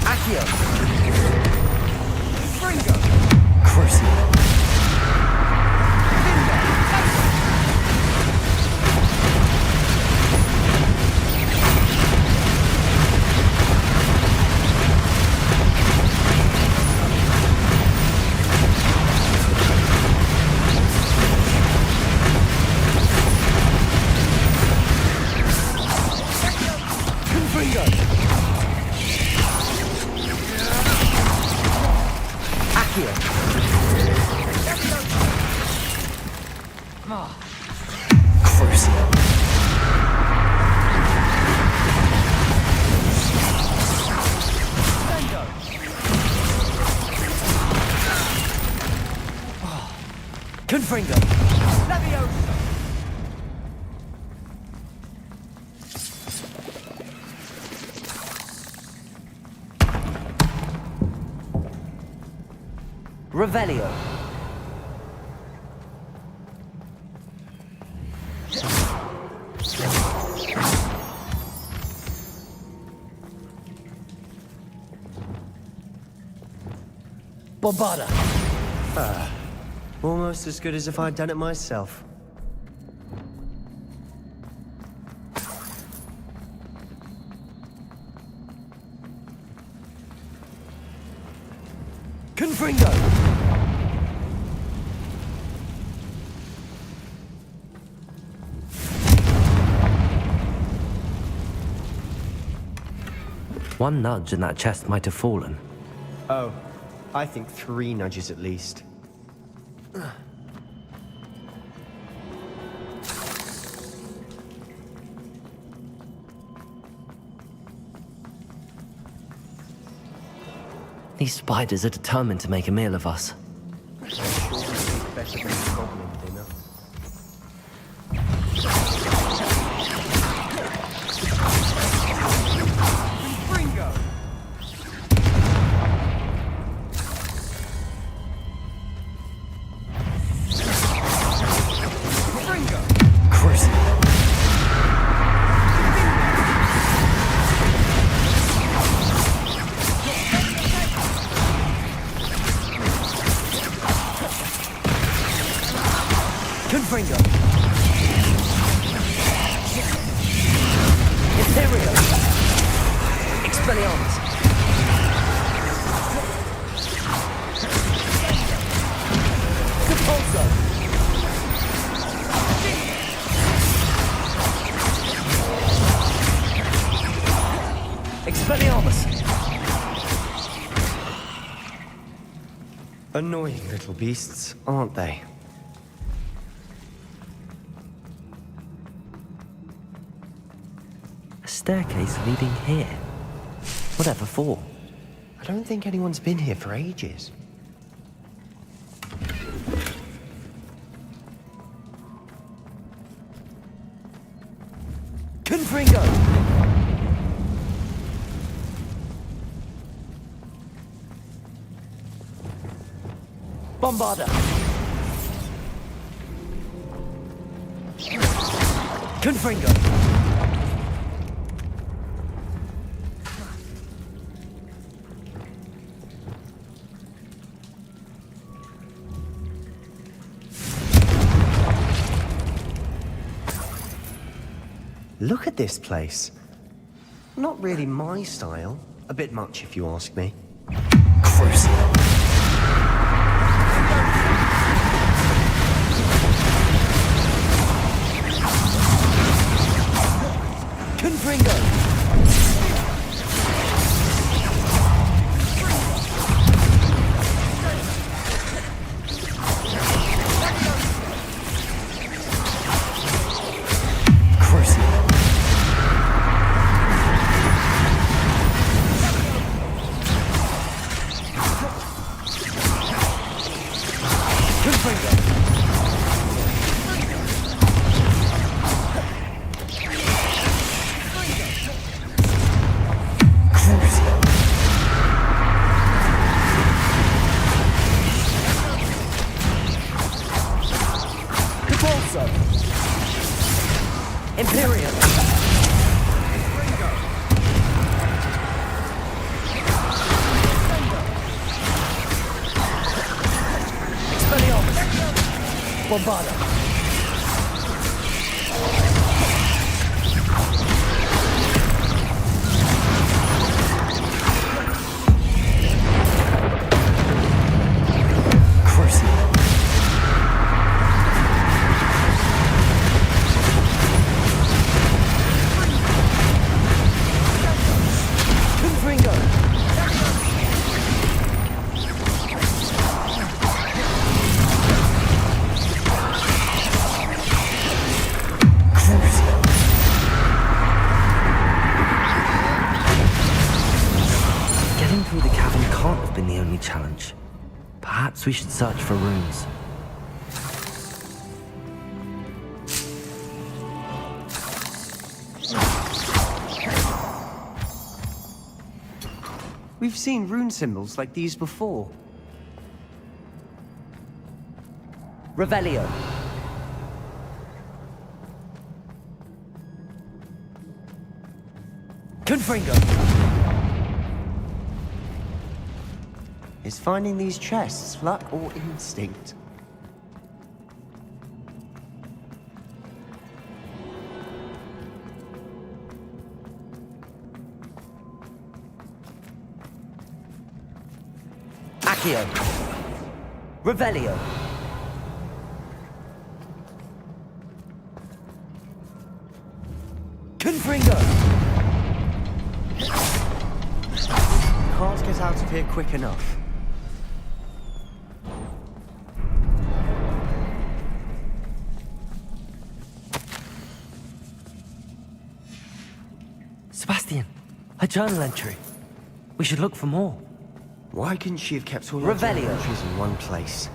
Accio! Fringo! Crucio! Confringo! Leviosa! Revelio! Bombarda! Almost as good as if I'd done it myself. Confringo! One nudge and that chest might have fallen. Oh, I think 3 nudges at least. These spiders are determined to make a meal of us. Better than a goblin dinner. Confringo! Ethereal! Expelliarmus! Capulso! Expelliarmus! Annoying little beasts, aren't they? Staircase leading here. Whatever for? I don't think anyone's been here for ages. Confringo! Bombarda! Confringo! Look at this place. Not really my style. A bit much, if you ask me. Crucio! Confringo! Expulso! Imperium! Expelliarmus! Bombarda! Challenge. Perhaps we should search for runes. We've seen rune symbols like these before. Revelio. Confringo. Is finding these chests luck or instinct? Accio. Revelio. Confringo. Can't get out of here quick enough. Sebastian, a journal entry. We should look for more. Why couldn't she have kept all her Revelio. entries in one place?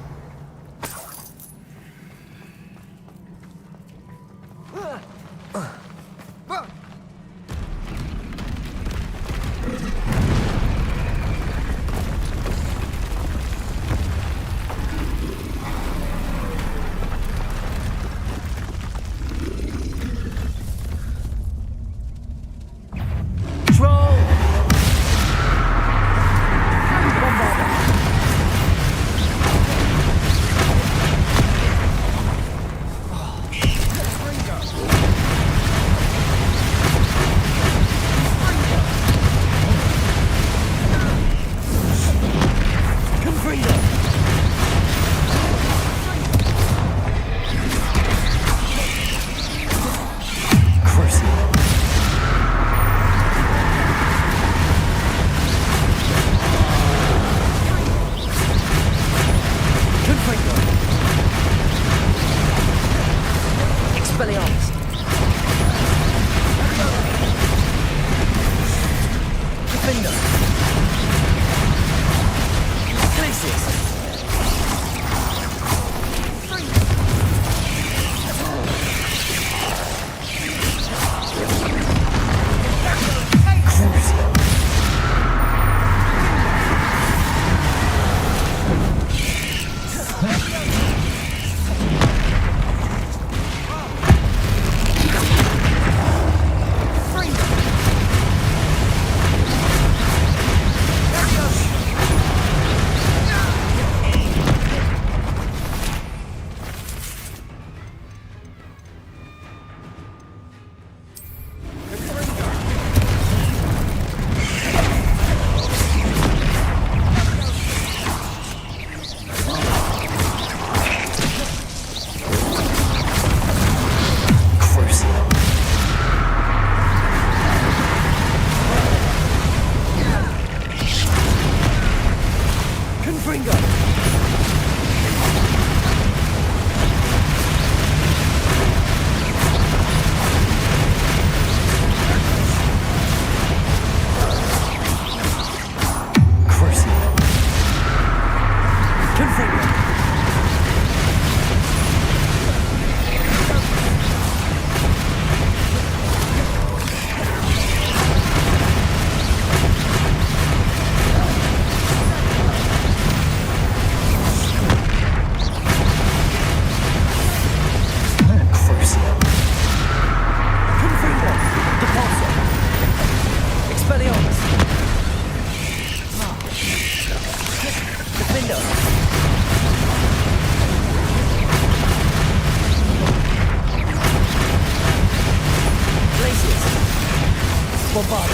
Bombard!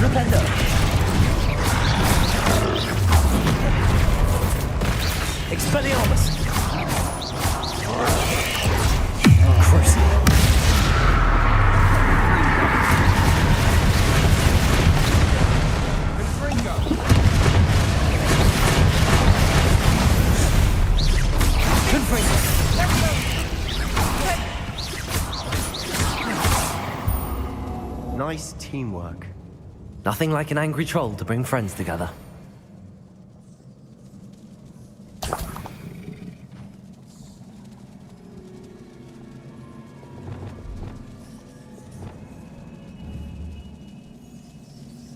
Repender! Expelliarmus! Crucible! Nice teamwork. Nothing like an angry troll to bring friends together.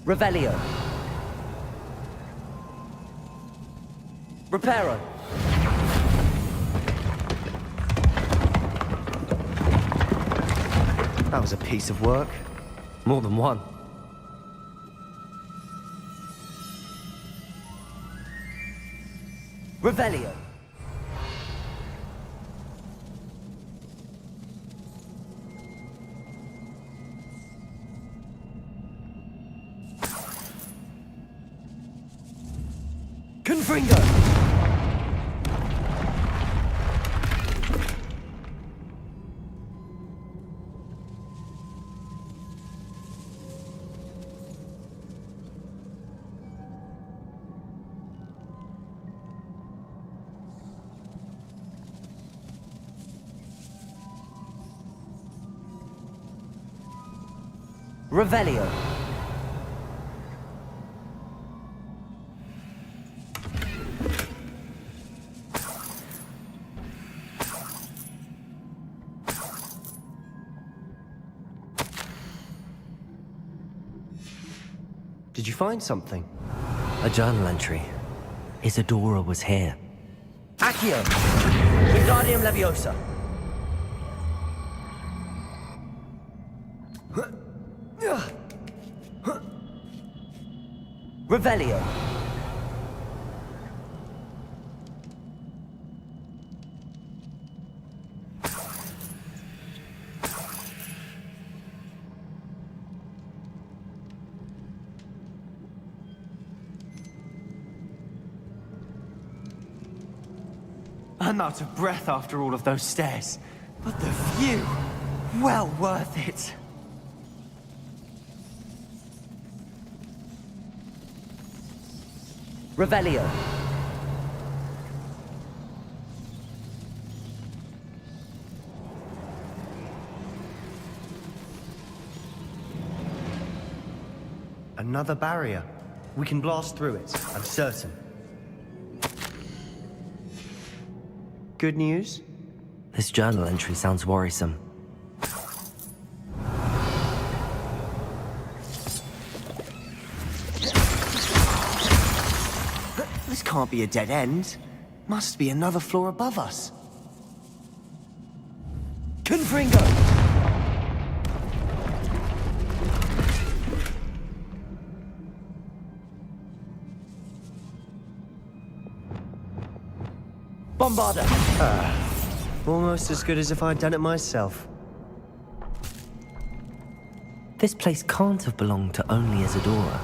Revelio. Reparo. That was a piece of work. More than one. Revelio. Confringo. Revelio. Did you find something? A journal entry. Isadora was here. Accio! Wingardium Leviosa! Revelio. I'm out of breath after all of those stairs. But the view, well worth it. Revelio. Another barrier. We can blast through it, I'm certain. Good news? This journal entry sounds worrisome. This can't be a dead end. Must be another floor above us. Confringo! Bombarda! Almost as good as if I'd done it myself. This place can't have belonged to only Isadora.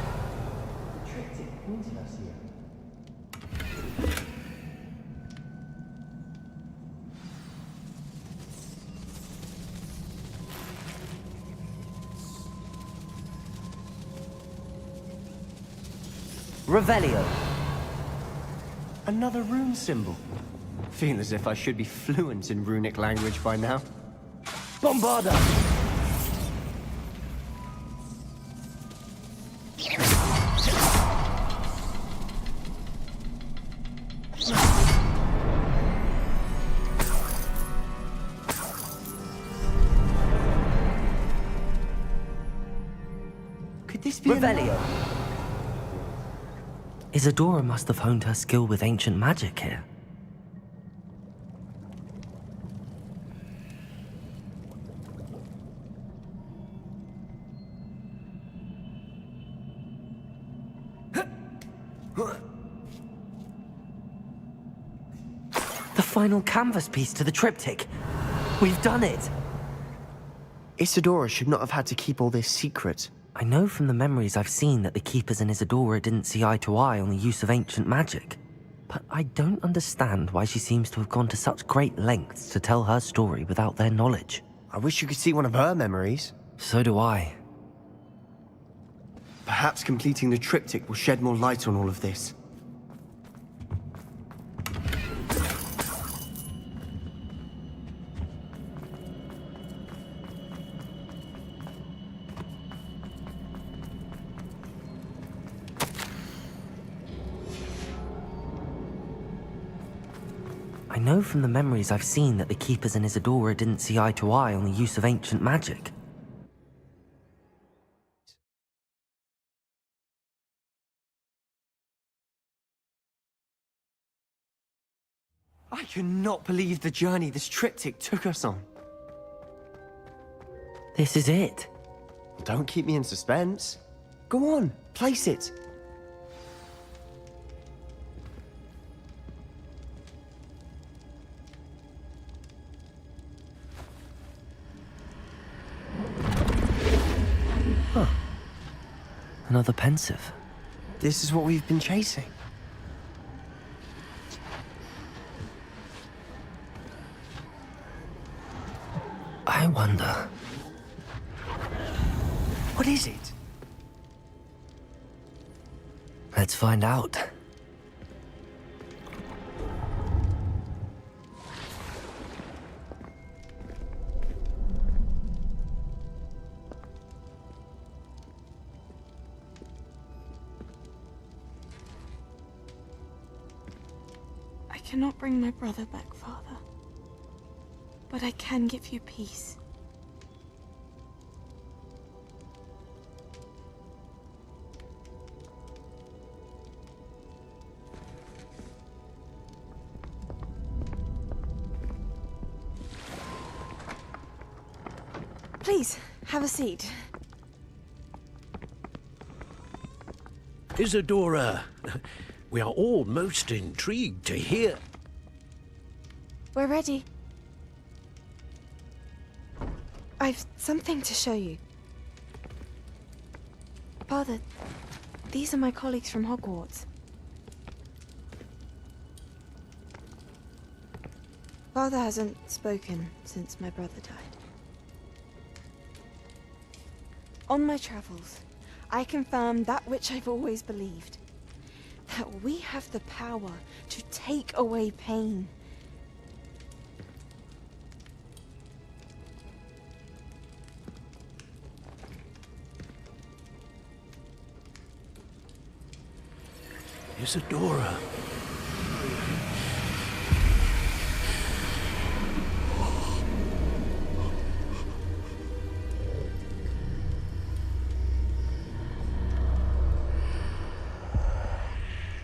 Revelio. Another rune symbol. Feel as if I should be fluent in runic language by now. Bombarda! Could this be Revelio? Isadora must have honed her skill with ancient magic here. The final canvas piece to the triptych. We've done it. Isadora should not have had to keep all this secret. I know from the memories I've seen that the Keepers and Isadora didn't see eye to eye on the use of ancient magic. But I don't understand why she seems to have gone to such great lengths to tell her story without their knowledge. I wish you could see one of her memories. So do I. Perhaps completing the triptych will shed more light on all of this. I know from the memories I've seen that the Keepers and Isadora didn't see eye to eye on the use of ancient magic. I cannot believe the journey this triptych took us on. This is it. Don't keep me in suspense. Go on, place it. Huh. Another pensive. This is what we've been chasing. I wonder. What is it? Let's find out. I cannot bring my brother back, Father. But I can give you peace. Please, have a seat. Isadora, we are all most intrigued to hear. We're ready. I've something to show you. Father, these are my colleagues from Hogwarts. Father hasn't spoken since my brother died. On my travels, I confirmed that which I've always believed. That we have the power to take away pain. Isadora.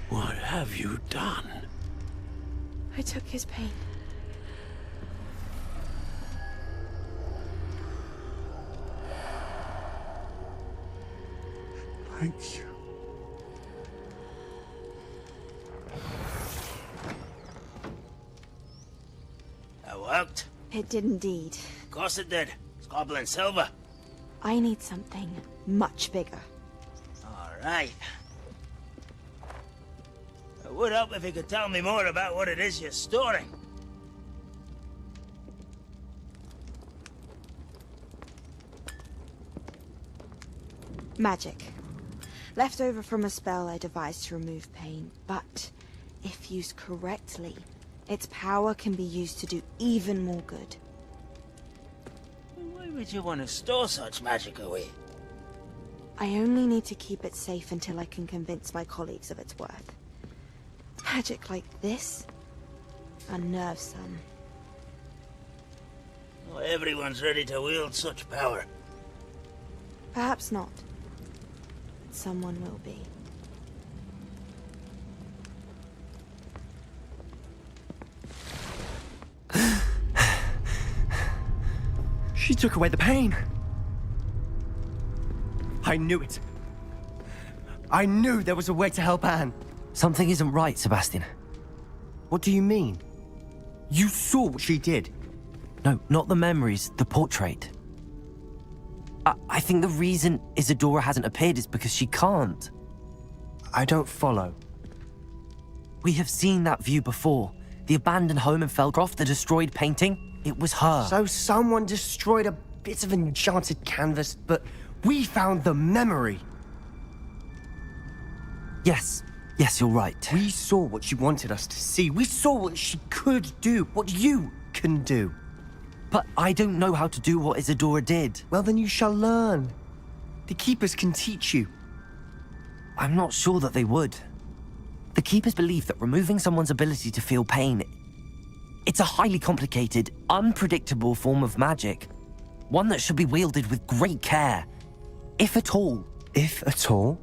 What have you done? I took his pain. Thank you. That worked? It did indeed. Of course it did. It's goblin silver. I need something much bigger. All right. It would help if you could tell me more about what it is you're storing. Magic. Left over from a spell I devised to remove pain, but if used correctly, its power can be used to do even more good. Why would you want to store such magic away? I only need to keep it safe until I can convince my colleagues of its worth. Magic like this unnerves some. Not everyone's ready to wield such power. Perhaps not. Someone will be. She took away the pain. I knew it. I knew there was a way to help Anne. Something isn't right, Sebastian. What do you mean? You saw what she did. No, not the memories, the portrait. I think the reason Isadora hasn't appeared is because she can't. I don't follow. We have seen that view before. The abandoned home in Felcroft, the destroyed painting. It was her. So someone destroyed a bit of enchanted canvas, but we found the memory. Yes, you're right. We saw what she wanted us to see. We saw what she could do, what you can do. But I don't know how to do what Isadora did. Well, then you shall learn. The Keepers can teach you. I'm not sure that they would. The Keepers believe that removing someone's ability to feel pain, it's a highly complicated, unpredictable form of magic. One that should be wielded with great care. If at all. If at all?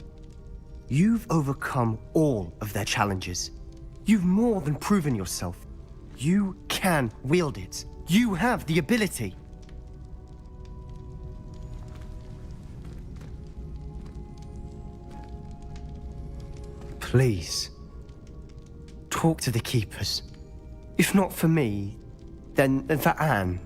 You've overcome all of their challenges. You've more than proven yourself. You can wield it. You have the ability. Please, talk to the Keepers. If not for me, then for Anne.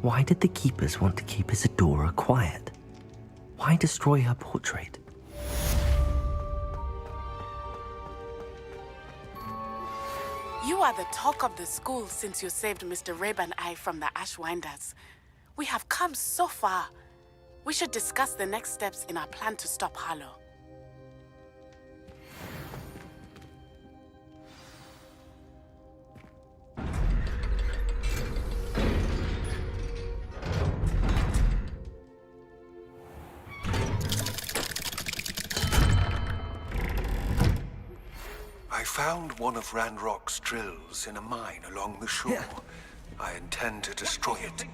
Why did the Keepers want to keep Isadora quiet? Why destroy her portrait? You are the talk of the school since you saved Mr. Rabe and I from the Ashwinders. We have come so far. We should discuss the next steps in our plan to stop Harlow. I found one of Ranrock's drills in a mine along the shore. I intend to destroy it.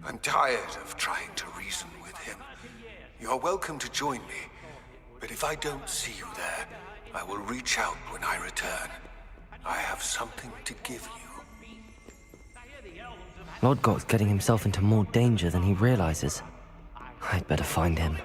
I'm tired of trying to reason with him. You're welcome to join me, but if I don't see you there, I will reach out when I return. I have something to give you. Lodgok's getting himself into more danger than he realizes. I'd better find him.